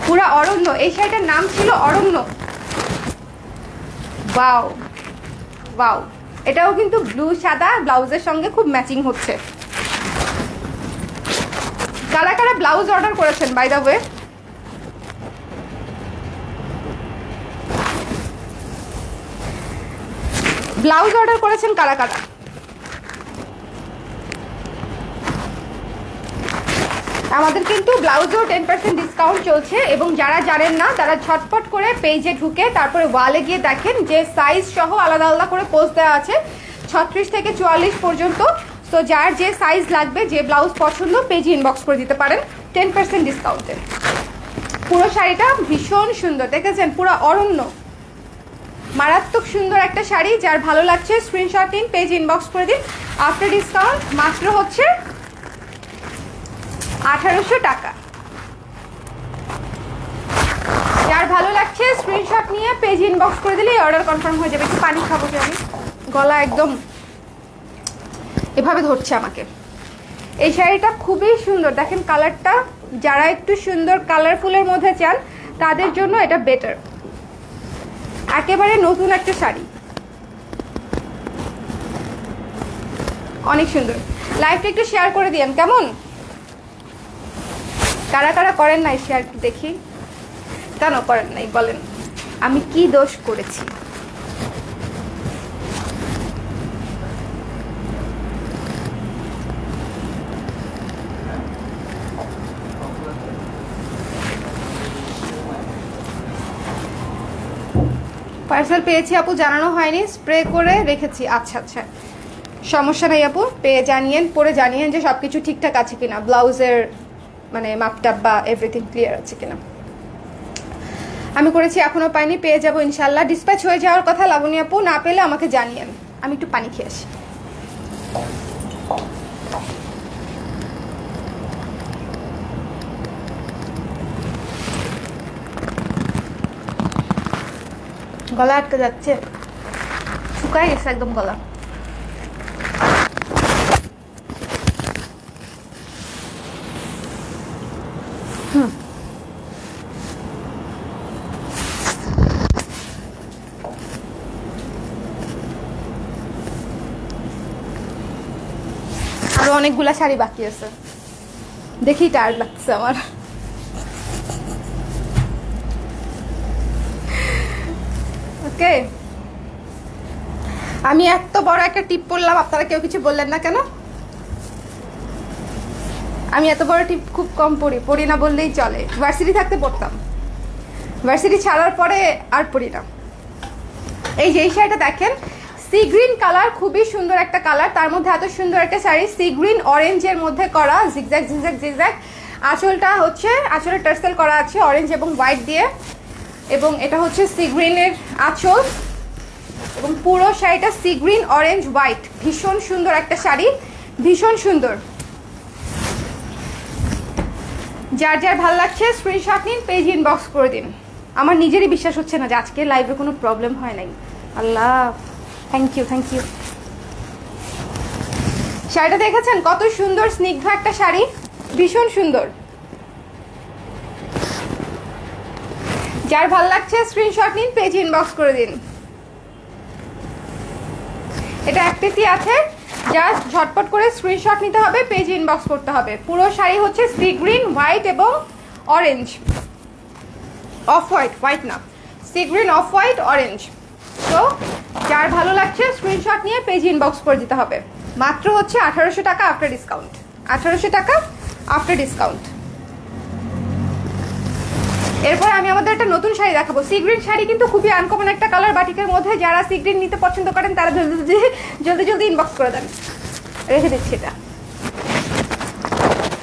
পুরা অরণ্য। এই শাড়িটার নাম ছিল অরণ্য। ওয়াও ওয়াও, এটাও কিন্তু ব্লু সাদা ব্লাউজের সঙ্গে খুব ম্যাচিং হচ্ছে। কারা কারা ব্লাউজ অর্ডার করেছেন by the way? Blouse order করেছেন কারা কারা? আমাদের কিন্তু ব্লাউজেও 10% ডিসকাউন্ট চলছে, এবং যারা জানেন না তারা ঝটপট করে পেজে ঢুকে তারপরে ওয়ালে গিয়ে দেখেন যে সাইজ সহ আলাদা আলাদা করে পোস্ট দেওয়া আছে 36 থেকে 44 পর্যন্ত। তো যার যে সাইজ লাগবে, যে ব্লাউজ পছন্দ, পেজে ইনবক্স করে দিতে পারেন 10% ডিসকাউন্টে। পুরো শাড়িটা ভীষণ সুন্দর, দেখেছেন পুরো অরণ্য, মারাত্মক সুন্দর একটা শাড়ি, যার ভালো লাগছে স্ক্রিনশট নিন, পেজ ইনবক্স করে দিন। আফটার ডিসকাউন্ট মাত্র হচ্ছে 1800 টাকা। যার ভালো লাগছে স্ক্রিনশট নিয়ে পেজ ইনবক্স করে দিলে অর্ডার কনফার্ম হয়ে যাবে। একটু পানি খাবো কি আমি, গলা একদম এভাবে ধরছে আমাকে। এই শাড়িটা খুবই সুন্দর, দেখেন কালারটা, যারা একটু সুন্দর কালারফুলের মধ্যে চান তাদের জন্য এটা বেটার। একেবারে নতুন একটা শাড়ি, অনেক সুন্দর। লাইভটা একটু শেয়ার করে দিয়েন কেমন, কারা কারা করেন নাই শেয়ার একটু দেখি। কেন করেন নাই বলেন, আমি কি দোষ করেছি? পার্সেল পেয়েছি আপু, জানানো হয়নি, স্প্রে করে রেখেছি। আচ্ছা আচ্ছা, সমস্যা নেই আপু, পেয়ে জানিয়েন, পরে জানিয়েন যে সব কিছু ঠিকঠাক আছে কিনা, ব্লাউজের মানে মাপটাপ বা এভরিথিং ক্লিয়ার আছে কিনা। আমি করেছি, এখনও পাইনি, পেয়ে যাবো ইনশাল্লাহ। ডিসপ্যাচ হয়ে যাওয়ার কথা লাবণী আপু, না পেলে আমাকে জানিয়েন। আমি একটু পানি খেয়ে আসি। গলা আটকে যাচ্ছে, শুকায় গেছে একদম গলা। আরো অনেকগুলা শাড়ি বাকি আছে, দেখি টায়ার্ড লাগছে আমার। ওকে, আমি এত বড় একটা টিপ পরলাম, আপনারা কেউ কিছু বললেন না কেন? আমি এত বড় টিপ খুব কম পরি না বললেই চলে। ভার্সিটি থাকতে পড়তাম, ভার্সিটি ছাড়ার পরে আর পরি না। এই যে এই শাড়িটা দেখেন, সি গ্রিন কালার, খুবই সুন্দর একটা কালার, তার মধ্যে এত সুন্দর একটা শাড়ি, সি গ্রিন অরেঞ্জের মধ্যে করা, জিগজ্যাগ জিগজ্যাগ জিগজ্যাগ। আঁচলটা হচ্ছে, আঁচলে টার্সেল করা আছে অরেঞ্জ এবং হোয়াইট দিয়ে, এবং এটা হচ্ছে সি গ্রিনের আঁচল, এবং পুরো শাড়িটা সি গ্রিন অরেঞ্জ হোয়াইট। ভীষণ সুন্দর একটা শাড়ি, ভীষণ সুন্দর। যার যার ভালো লাগছে স্ক্রিনশট নিন, পেজ ইনবক্স করে দিন। আমার নিজেরই বিশ্বাস হচ্ছে না যে আজকে লাইভে কোনো প্রবলেম হয় নাই। আল্লাহ, থ্যাংক ইউ থ্যাংক ইউ। শাড়িটা দেখেছেন কত সুন্দর, স্নিগ্ধ একটা শাড়ি, ভীষণ সুন্দর। যার ভালো লাগছে স্ক্রিনশট নিন, পেজ ইনবক্স করে দিন। এটা এক পিসি আছে, জাস্ট ঝটপট করে স্ক্রিনশট নিতে হবে, পেজ ইনবক্স করতে হবে। পুরো শাড়ি হচ্ছে সি গ্রিন হোয়াইট এবং অরেঞ্জ, অফ হোয়াইট, হোয়াইট না, sea green off white orange. তো যার ভালো লাগছে স্ক্রিনশট নিয়ে পেজ ইনবক্স করে দিতে হবে। মাত্র হচ্ছে 1800 টাকা আফটার ডিসকাউন্ট, 1800 টাকা আফটার ডিসকাউন্ট। এরপর আমি আমাদের একটা নতুন শাড়ি দেখাবো। সি গ্রিন শাড়ি কিন্তু খুবই আনকমন একটা কালার বাটিকের মধ্যে, যারা সি গ্রিন নিতে পছন্দ করেন তারা জলদি জলদি জলদি ইনবক্স করে দেন, রেখে দিচ্ছি। এটা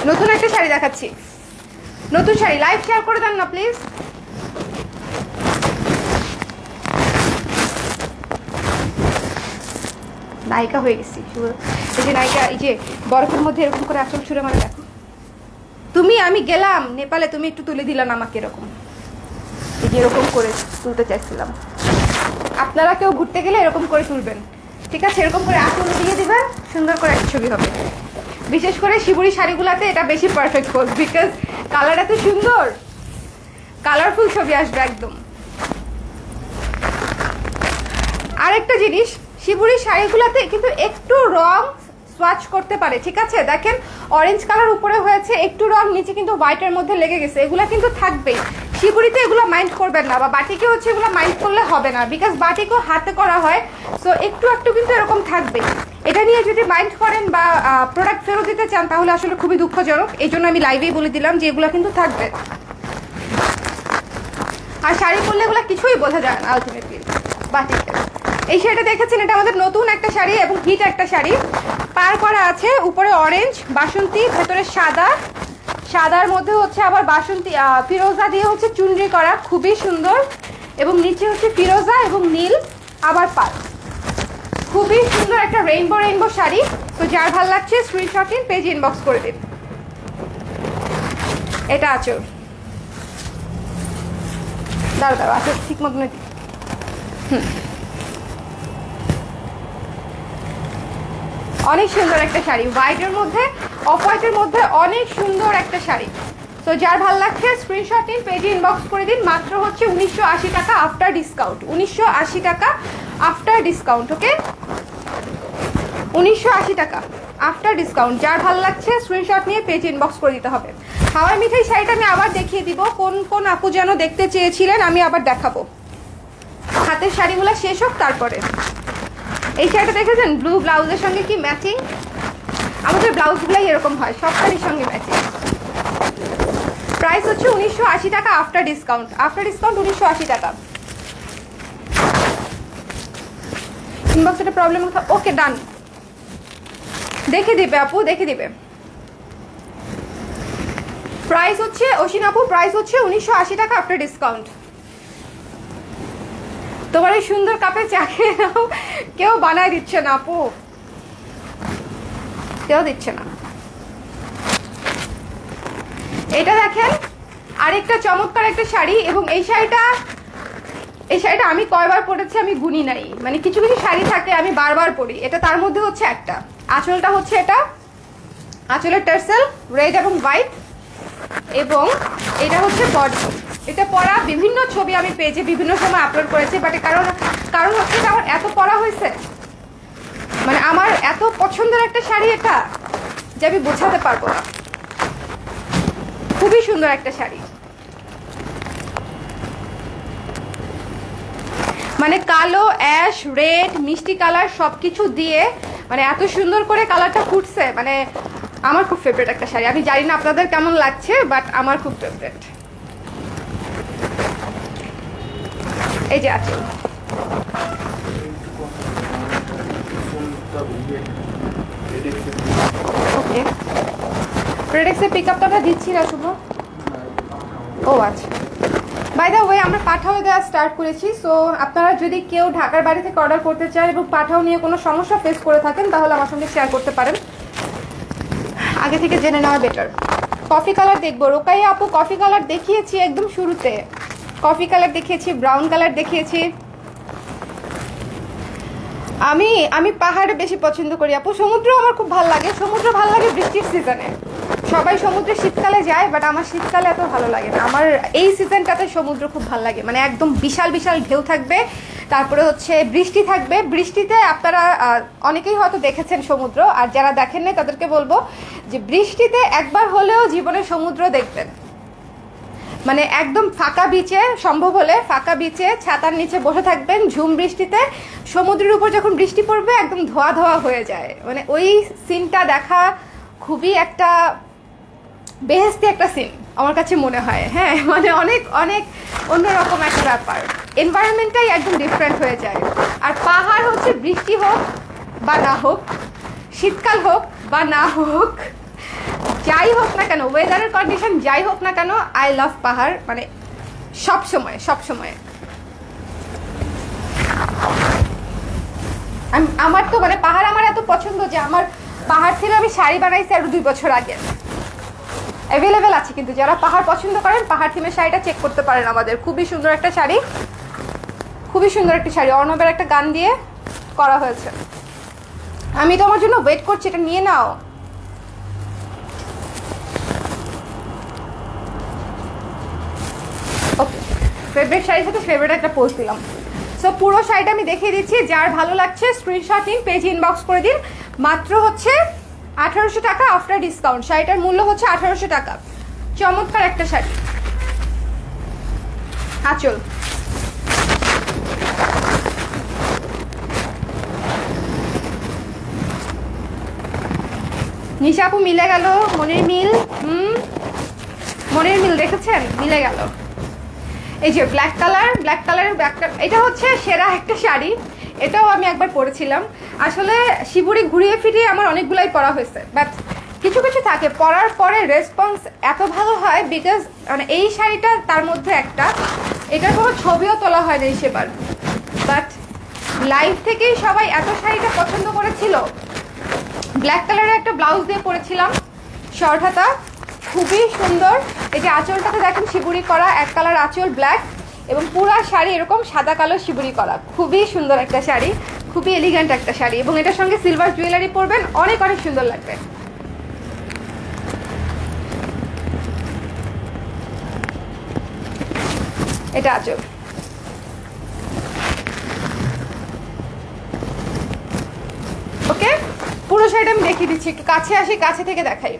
নতুন একটা শাড়ি দেখাচ্ছি, নতুন শাড়ি। লাইভ শেয়ার করে দেন না প্লিজ। নায়িকা হয়ে গেছি, এই যে নায়িকা, এই যে বরফের মধ্যে এরকম করে আঁচল ছুঁড়ে মারে, দেখো তুমি, আমি গেলাম নেপালে, তুমি একটু তুলে দিলাম আমাকে, এরকম এরকম করে তুলতে চাইছিলাম। আপনারা কেউ ঘুরতে গেলে এরকম করে তুলবেন, ঠিক আছে? এরকম করে আঁচল দিয়ে দিবেন, সুন্দর করে একটা ছবি হবে। বিশেষ করে শিবুরি শাড়িগুলোতে এটা বেশি পারফেক্ট হোক, বিকজ কালার এত সুন্দর, কালারফুল ছবি আসবে একদম। আরেকটা জিনিস, শিবুরি শাড়িগুলোতে কিন্তু একটু রং সোয়াচ করতে পারে, ঠিক আছে? দেখেন অরেঞ্জ কালার উপরে হয়েছে, একটু রং নিচে কিন্তু হোয়াইটের মধ্যে লেগে গেছে, এগুলো কিন্তু থাকবেই। শিবুরিতে এগুলো মাইন্ড করবেন না, বা বাটিকে হচ্ছে এগুলো মাইন্ড করলে হবে না, বিকজ বাটিকও হাতে করা হয়, সো একটু একটু কিন্তু এরকম থাকবেই। এটা নিয়ে যদি মাইন্ড করেন বা প্রোডাক্ট ফেরত দিতে চান তাহলে আসলে খুবই দুঃখজনক। এই জন্য আমি লাইভেই বলে দিলাম যে এগুলো কিন্তু থাকবে। আর শাড়ি পরলে এগুলো কিছুই বোঝা যায় না আলটিমেটলি বাটিকে। এই শাড়িটা দেখেছেন, এটা আমাদের নতুন একটা শাড়ি এবং হিট একটা শাড়ি, পার করা আছে, উপরে অরেঞ্জ বাসন্তী, ভেতরে সাদা, সাদার মধ্যে হচ্ছে আবার বাসন্তী ফিরোজা দিয়ে হচ্ছে চুনরি করা, খুবই সুন্দর। এবং নিচে হচ্ছে ফিরোজা এবং নীল আবার পাল। খুবই সুন্দর একটা রেইনবো শাড়ি। তো যার ভালো লাগছে স্ক্রিনশট নিন, পেজ ইনবক্স করে দিন। এটা আঁচল, দাঁড়াও আঁচল ঠিক মতন অনেক সুন্দর একটা শাড়ি, হোয়াইটের মধ্যে অফ হোয়াইটের মধ্যে অনেক সুন্দর একটা শাড়ি। তো যার ভালো লাগছে স্ক্রিনশট নিন, পেজে ইনবক্স করে দিন। মাত্র হচ্ছে 1980 টাকা আফটার ডিসকাউন্ট, 1980 টাকা আফটার ডিসকাউন্ট। ওকে, 1980 টাকা আফটার ডিসকাউন্ট। যার ভালো লাগছে স্ক্রিনশট নিয়ে পেজ ইনবক্স করে দিতে হবে। হাওয়াই মিঠাই শাড়িটা আমি আবার দেখিয়ে দিব, কোন কোন আপু যেন দেখতে চেয়েছিলেন আমি আবার দেখাবো। হাতের শাড়িগুলো শেষ হোক তারপরে। এই শাড়িটা দেখেছেন ব্লু ব্লাউজের সঙ্গে কি ম্যাচিং? আমাদের ব্লাউজগুলাই এরকম হয়, সব শাড়ির সঙ্গে ম্যাচিং। প্রাইস হচ্ছে 1980 টাকা আফটার ডিসকাউন্ট, আফটার ডিসকাউন্ট 1980 টাকা। ইনবক্স একটা প্রবলেম, ওকে ডান, দেখে দিবে আপু, দেখে দিবে। প্রাইস হচ্ছে অসিন আপু, প্রাইস হচ্ছে 1980 টাকা আফটার ডিসকাউন্ট। তোমার এই সুন্দর কাপে চা খেয়ে নাও, কেউ বানায় দিচ্ছে না আপু, কেউ দিচ্ছে না। এটা দেখেন আরেকটা চমৎকার একটা শাড়ি, এবং এই শাড়িটা আমি কয়বার পরেছি আমি গুনি নাই, মানে কিছু কিছু শাড়ি থাকে আমি বারবার পরি, এটা তার মধ্যে হচ্ছে একটা। আঁচলটা হচ্ছে এটা, আঁচলের টার্সেল রেড এবং হোয়াইট, এবং এটা হচ্ছে বডি। এটা পরা বিভিন্ন ছবি আমি পেজে বিভিন্ন সময় আপলোড করেছি, বাট কারণ হচ্ছে এটা আমার এত পরা হয়েছে, মানে আমার এত পছন্দের একটা শাড়ি এটা যে আমি বোঝাতে পারবো না। খুবই সুন্দর একটা শাড়ি, মানে কালো, অ্যাশ, রেড, মিষ্টি কালার সবকিছু দিয়ে মানে এত সুন্দর করে কালারটা ফুটছে, মানে আমার খুব ফেভারিট একটা শাড়ি। আমি জানি না আপনাদের কেমন লাগছে, বাট আমার খুব ফেভারিট। এই যে আছে, ওকে প্রেডেক্সের পিক আপটা আমরা দিচ্ছি না শুভ। ও আচ্ছা, বাই দ্য ওয়ে আমরা পাঠাও দেওয়া স্টার্ট করেছি। সো আপনারা যদি কেউ ঢাকার বাড়ি থেকে অর্ডার করতে চান এবং পাঠাও নিয়ে কোনো সমস্যা ফেস করে থাকেন তাহলে আমার সঙ্গে শেয়ার করতে পারেন, আগে থেকে জেনে নেওয়া বেটার। কফি কালার দেখবো, রোকাই আপু কফি কালার দেখিয়েছি একদম শুরুতে, কফি কালার দেখিয়েছি, ব্রাউন কালার দেখিয়েছি। আমি পাহাড়ে বেশি পছন্দ করি আপু, সমুদ্র আমার খুব ভালো লাগে, সমুদ্র ভালো লাগে বৃষ্টির সিজনে। সবাই সমুদ্রে শীতকালে যায়, বাট আমার শীতকালে এত ভালো লাগে না। আমার এই সিজনটাতে সমুদ্র খুব ভালো লাগে, মানে একদম বিশাল বিশাল ঢেউ থাকবে, তারপরে হচ্ছে বৃষ্টি থাকবে। বৃষ্টিতে আপনারা অনেকেই হয়তো দেখেছেন সমুদ্র, আর যারা দেখেননি তাদেরকে বলবো যে বৃষ্টিতে একবার হলেও জীবনে সমুদ্র দেখবেন। মানে একদম ফাঁকা বিচে, সম্ভব হলে ফাঁকা বিচে ছাতার নিচে বসে থাকবেন ঝুম বৃষ্টিতে, সমুদ্রের উপর যখন বৃষ্টি পড়বে একদম ধোয়া ধোয়া হয়ে যায়, মানে ওই সিনটা দেখা খুবই একটা বেহেস্তি একটা সিন আমার কাছে মনে হয়। হ্যাঁ, মানে অনেক অনেক অন্যরকম একটা ব্যাপার, এনভায়রনমেন্টটাই একদম ডিফারেন্ট হয়ে যায়। আর পাহাড় হচ্ছে বৃষ্টি হোক বা না হোক, শীতকাল হোক বা না হোক, যাই হোক না কেন, ওয়েদারের কন্ডিশন যাই হোক না কেন, আই লাভ পাহাড়, মানে সব সময় সব সময়। আমার তো মানে পাহাড় আমার এত পছন্দ যে আমার পাহাড় থেকে আমি শাড়ি বানাইছি আরো 2 বছর আগে, অ্যাভেলেবেল আছে। কিন্তু যারা পাহাড় পছন্দ করেন পাহাড় থিমের শাড়িটা চেক করতে পারেন আমাদের, খুবই সুন্দর একটা শাড়ি, খুবই সুন্দর একটা শাড়ি, অর্ণবের একটা গান দিয়ে করা হয়েছে। আমি তো আমার জন্য ওয়েট করছি, এটা নিয়ে নাও। ওকে, ফেভারিট শাড়ির সাথে ফেভারিট একটা পোস্ট দিলাম। সো পুরো শাড়িটা আমি দেখিয়ে দিচ্ছি, যার ভালো লাগছে স্ক্রিনশট নিন, পেজ ইনবক্স করে দিন। মাত্র হচ্ছে 1800 টাকা আফটার ডিসকাউন্ট, শাড়িটার মূল্য হচ্ছে 1800 টাকা। চমৎকার একটা শাড়ি, আঁচল, নিশা আপু মিলে গেল, মনের মিল, মনের মিল দেখেছেন, মিলে গেল। এই যে ব্ল্যাক কালার, ব্ল্যাক কালারের ব্যাগটা, এটা হচ্ছে সেরা একটা শাড়ি, এটাও আমি একবার পরেছিলাম। আসলে শিবুরি ঘুরিয়ে ফিরিয়ে আমার অনেকগুলাই পরা হয়েছে, বাট কিছু কিছু থাকে পরার পরে রেসপন্স এত ভালো হয়, বিকজ মানে এই শাড়িটা তার মধ্যে একটা। এটার কোনো ছবিও তোলা হয় নাই সেবার, বাট লাইভ থেকেই সবাই এত শাড়িটা পছন্দ করেছিল। ব্ল্যাক কালারের একটা ব্লাউজ দিয়ে পরেছিলাম, শর্ট হাতা, খুবই সুন্দর। এই যে আঁচলটাতে দেখেন শিবুরি করা, এক কালার আঁচল ব্ল্যাক, এবং পুরো শাড়ি এরকম সাদা কালো শিবুরি করা, খুবই সুন্দর একটা শাড়ি, খুবই এলিগেন্ট একটা শাড়ি। এবং এটার সঙ্গে সিলভার জুয়েলারি পরবেন, অনেক অনেক সুন্দর লাগবে। এটা আঁচল। ওকে, পুরো শাড়িটা আমি দেখিয়ে দিচ্ছি, একটু কাছে আসি, কাছে থেকে দেখাই।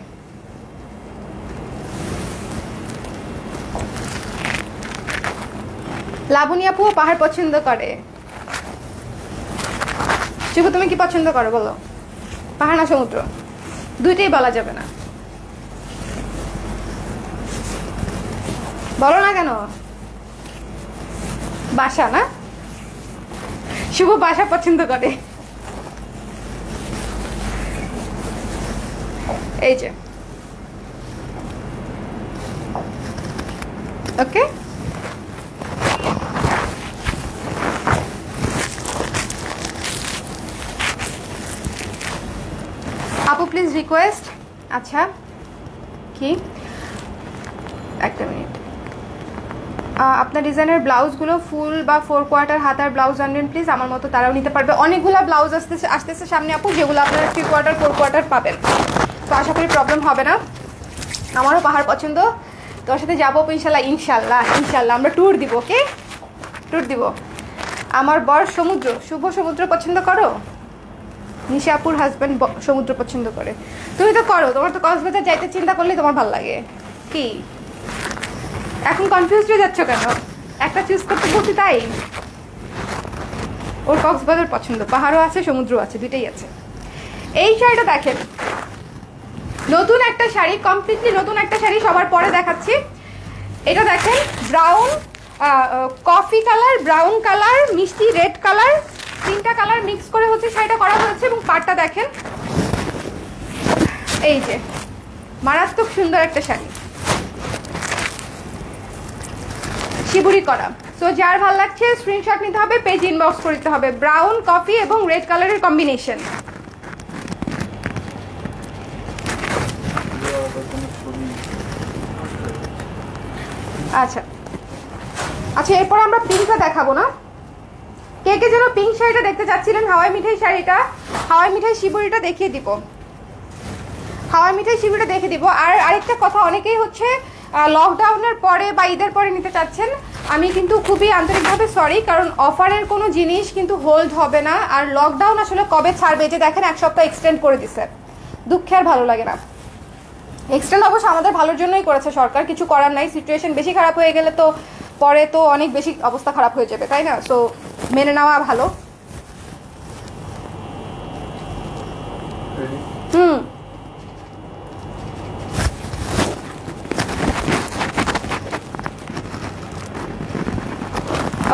লাবণী আপু পাহাড় পছন্দ করে। শুভু তুমি কি পছন্দ করো বলো? পাহাড় না সমুদ্র? দুইটাই বলা যাবে না, বলো না কেন? বাসা না? শুভ বাসা পছন্দ করে। এই যে ওকে, আপু প্লিজ রিকোয়েস্ট। আচ্ছা কি, একটা মিনিট। আপনার ডিজাইনের ব্লাউজগুলো ফুল বা 4 কোয়ার্টার হাতার ব্লাউজ আনবেন প্লিজ, আমার মতো তারাও নিতে পারবে। অনেকগুলো ব্লাউজ আসতেছে সামনে আপু, যেগুলো আপনারা 3 কোয়ার্টার 4 কোয়ার্টার পাবেন, তো আশা করি প্রবলেম হবে না। আমারও পাহাড় পছন্দ, তোর সাথে যাবো ইনশাল্লাহ। ইনশাল্লাহ ইনশাল্লাহ আমরা ট্যুর দিব। ওকে, ট্যুর দিব। আমার বর সমুদ্র, শুভ সমুদ্র পছন্দ করো? নিশা আপুর হাজব্যান্ড সমুদ্র পছন্দ করে। তুমি তো করো, তোমার তো কক্সবাজার যাইতে চিন্তা করলেই তোমার ভালো লাগে। কি এখন কনফিউজ হয়ে যাচ্ছ কেন? একটা চুজ করতে বলছি তাই। ওর কক্সবাজার পছন্দ, পাহাড়ও আছে সমুদ্র আছে, দুইটাই আছে। এই শাড়িটা দেখেন, নতুন একটা শাড়ি, কমপ্লিটলি নতুন একটা শাড়ি, সবার পরে দেখাচ্ছি। এটা দেখেন, brown, coffee colour, brown colour, মিষ্টি রেড কালার, 3টা কালার মিক্স করে হচ্ছে শাড়িটা করা হয়েছে। এবং পাটটা দেখেন, এই যে মারাত্মক সুন্দর একটা শাড়ি, শিবুরি করা। তো যার ভালো লাগছে স্ক্রিনশট নিতে হবে, পেজ ইনবক্স করে দিতে হবে। ব্রাউন, কফি এবং রেড কালারের কম্বিনেশন। আচ্ছা আচ্ছা, এরপর আমরা পিঙ্কটা দেখাবো না? কে কে যেন পিঙ্ক শাড়িটা দেখতে চাচ্ছিলেন, হাওয়াই মিঠাই শাড়িটা, হাওয়াই মিঠাই শিবুরিটা দেখিয়ে দিব, হাওয়াই মিঠাই শিবুরিটা দেখে দিব। আর আরেকটা কথা, অনেকেই হচ্ছে লকডাউনের পরে বা ঈদের পরে নিতে চাচ্ছেন, আমি কিন্তু খুবই আন্তরিকভাবে সরি, কারণ অফারের কোনো জিনিস কিন্তু হোল্ড হবে না। আর লকডাউন আসলে কবে ছাড়বে, যে দেখেন 1 সপ্তাহ এক্সটেন্ড করে দিছে, দুঃখে আর ভালো লাগে না। এক্সটেন্ড অবশ্য আমাদের ভালোর জন্যই করেছে সরকার, কিছু করার নাই। সিচুয়েশন বেশি খারাপ হয়ে গেলে তো পরে তো অনেক বেশি অবস্থা খারাপ হয়ে যাবে, তাই না? সো মেনে নেওয়া ভালো।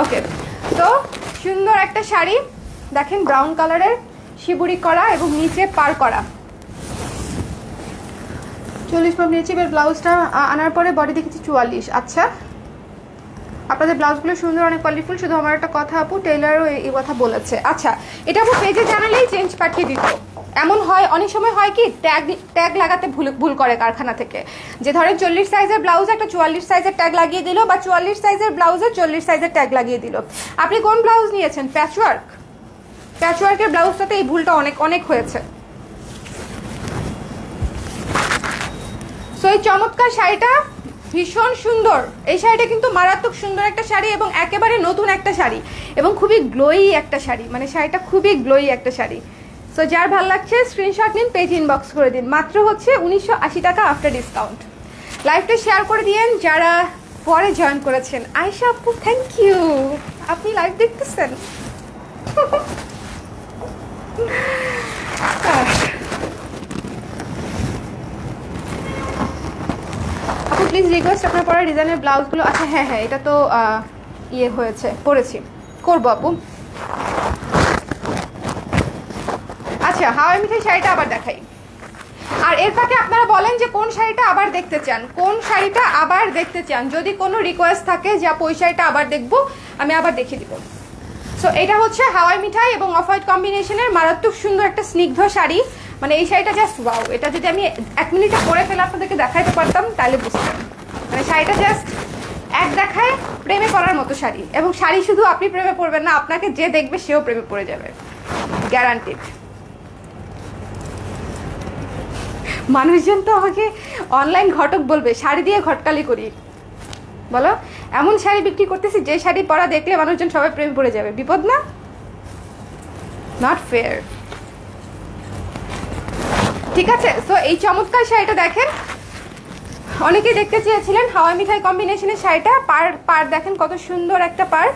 ওকে, তো সুন্দর একটা শাড়ি দেখেন, ব্রাউন কালারের শিবুরি করা এবং নিচে পার করা। 40 পাউন্ড নিয়েছি। এবার ব্লাউজটা আনার পরে বডি দেখেছি 44। আচ্ছা, আপনাদের ব্লাউজগুলো সুন্দর, অনেক কোয়ালিটিফুল। শুধু আমার একটা কথা আপু, টেইলারও এই কথা বলেছে। আচ্ছা, এটা আপু পেজে জানালেই চেঞ্জ পাঠিয়ে দিত। এমন হয়, অনেক সময় হয় কি, ট্যাগ লাগাতে ভুল করে কারখানা থেকে, যে ধরেন 40 সাইজের ব্লাউজ একটা 44 সাইজের ট্যাগ লাগিয়ে দিল, বা 44 সাইজের ব্লাউজের 40 সাইজের ট্যাগ লাগিয়ে দিল। আপনি কোন ব্লাউজ নিয়েছেন? প্যাচওয়ার্ক? প্যাচওয়ার্কের ব্লাউজটাতে এই ভুলটা অনেক অনেক হয়েছে। সো এই চমৎকার শাড়িটা ভীষণ সুন্দর। এই শাড়িটা কিন্তু মারাত্মক সুন্দর একটা শাড়ি এবং একেবারে নতুন একটা শাড়ি এবং খুবই গ্লোয়ি একটা শাড়ি, মানে শাড়িটা খুবই গ্লোয়ি একটা শাড়ি। সো যার ভালো লাগছে স্ক্রিনশট নিন, পেজ ইনবক্স করে দিন। মাত্র হচ্ছে 1980 টাকা আফটার ডিসকাউন্ট। লাইভটা শেয়ার করে দিয়েন যারা পরে জয়েন করেছেন। আয়েশা আপু থ্যাংক ইউ, আপনি লাইভ দেখতেছেন। আপু প্লিজ রিকোয়েস্ট, আপনার পরে ডিজাইনের ব্লাউজগুলো। আচ্ছা হ্যাঁ হ্যাঁ, এটা তো ইয়ে হয়েছে, পরেছি, করবো আপু। আচ্ছা, হাওয়াই মিঠাই শাড়িটা আবার দেখাই। আর এর ফাঁকে আপনারা বলেন যে কোন শাড়িটা আবার দেখতে চান, কোন শাড়িটা আবার দেখতে চান। যদি কোনো রিকোয়েস্ট থাকে যে আপু ওই শাড়িটা আবার দেখবো, আমি আবার দেখিয়ে দিব। সো এটা হচ্ছে হাওয়াই মিঠাই এবং অফ হোয়াইট কম্বিনেশনের মারাত্মক সুন্দর একটা স্নিগ্ধ শাড়ি। মানে এই শাড়িটা জাস্ট ওয়াও। এটা যদি আমি 1 মিনিটে পরে ফেলে আপনাদেরকে দেখাইতে পারতাম তাহলে বুঝতাম। মানে শাড়িটা জাস্ট এক দেখায় প্রেমে পড়ার মতো শাড়ি। এবং শাড়ি শুধু আপনি প্রেমে পড়বেন না, আপনাকে যে দেখবে সেও প্রেমে পড়ে যাবে, গ্যারান্টিড। মানুষজন তো আমাকে অনলাইন ঘটক বলবে, শাড়ি দিয়ে ঘটকালি করি। বলো, এমন শাড়ি বিক্রি করতেছি যে শাড়ি পরা দেখলে মানুষজন সবাই প্রেম পড়ে যাবে। বিপদ না? Not fair. ঠিক আছে, তো এই চমৎকার শাড়িটা দেখেন, অনেকেই দেখতে চেয়েছিলেন হাওয়াই মিঠাই কম্বিনেশনের শাড়িটা। পার দেখেন কত সুন্দর একটা পার।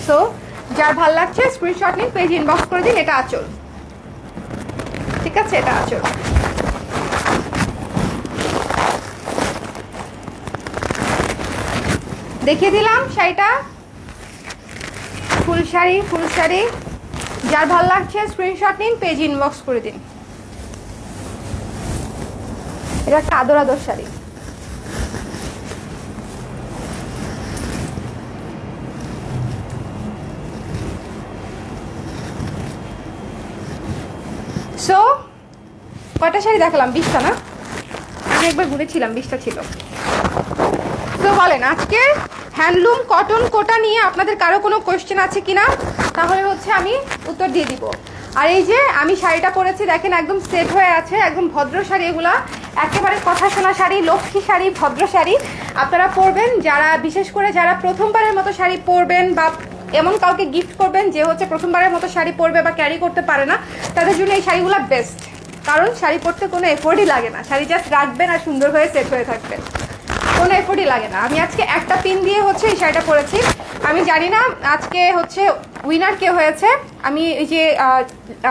সো যার ভাল লাগছে স্ক্রিনশট নিন, পেজ ইনবক্স করে দিন। এটা আঁচল, ঠিক আছে, এটা আঁচল। দেখিয়ে দিলাম শাড়িটা, ফুল শাড়ি, ফুল শাড়ি। যার ভাল লাগছে স্ক্রিনশট নিন, পেজ ইনবক্স করে দিন। এটা একটা আদর আদর শাড়ি। সো কয়টা শাড়ি দেখালাম? 20টা না? আমি একবার ঘুরেছিলাম, 20টা ছিল। তো বলেন আজকে হ্যান্ডলুম কটন কোটা নিয়ে আপনাদের কারো কোনো কোয়েশ্চেন আছে কিনা, তাহলে হচ্ছে আমি উত্তর দিয়ে দিব। আর এই যে আমি শাড়িটা পরেছি দেখেন, একদম সেট হয়ে আছে, একদম ভদ্র শাড়ি। এগুলা একেবারে কথা শোনা শাড়ি, লক্ষ্মী শাড়ি, ভদ্র শাড়ি। আপনারা পরবেন, যারা বিশেষ করে যারা প্রথমবারের মতো শাড়ি পরবেন বা এমন কাউকে গিফট করবেন যে হচ্ছে প্রথমবারের মতো শাড়ি পরবে বা ক্যারি করতে পারে না, তাদের জন্য এই শাড়িগুলো বেস্ট। কারণ শাড়ি পরতে কোনো এফোর্টই লাগে না, শাড়ি জাস্ট রাখবেন আর সুন্দর হয়ে সেট হয়ে থাকবেন, কোনো এফোর্টই লাগে না। আমি আজকে একটা পিন দিয়ে হচ্ছে এই শাড়িটা পরেছি। আমি জানি না আজকে হচ্ছে উইনার কে হয়েছে। আমি এই যে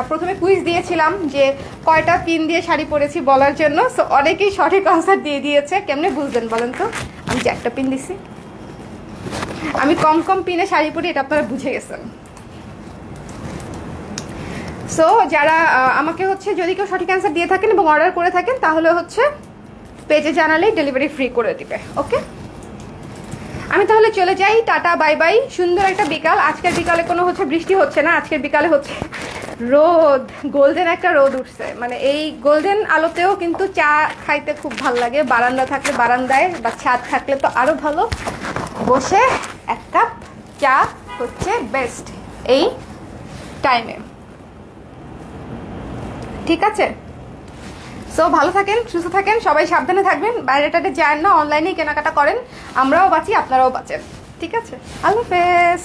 প্রথমে কুইজ দিয়েছিলাম যে কয়টা পিন দিয়ে শাড়ি পরেছি বলার জন্য। সো অনেকেই সঠিক আনসার দিয়ে দিয়েছে। কেমনে বুঝবেন বলেন তো? আমি যে একটা পিন দিছি, আমি কম কম পিনে শাড়ি পরি, এটা আপনারা বুঝে গেছেন। সো যারা আমাকে হচ্ছে যদি কেউ সঠিক অ্যান্সার দিয়ে থাকেন এবং অর্ডার করে থাকেন, তাহলে হচ্ছে পেজে জানালেই ডেলিভারি ফ্রি করে দিবে। ওকে, আমি তাহলে চলে যাই। Tata, bye bye. সুন্দর একটা বিকাল। আজকের বিকালে কোনো হচ্ছে বৃষ্টি হচ্ছে না, আজকের বিকালে হচ্ছে রোদ, গোল্ডেন একটা রোদ উঠছে। মানে এই গোল্ডেন আলোতেও কিন্তু চা খাইতে খুব ভালো লাগে। বারান্দা থাকলে বারান্দায়, বা ছাদ থাকলে তো আরও ভালো। বসে 1 কাপ চা হচ্ছে বেস্ট এই টাইমে। ঠিক আছে, সো ভালো থাকেন, সুস্থ থাকেন, সবাই সাবধানে থাকবেন, বাইরেটাতে যান না, অনলাইনেই কেনাকাটা করেন। আমরাও বাঁচি, আপনারাও বাঁচেন। ঠিক আছে, আল্লাহ হাফেজ।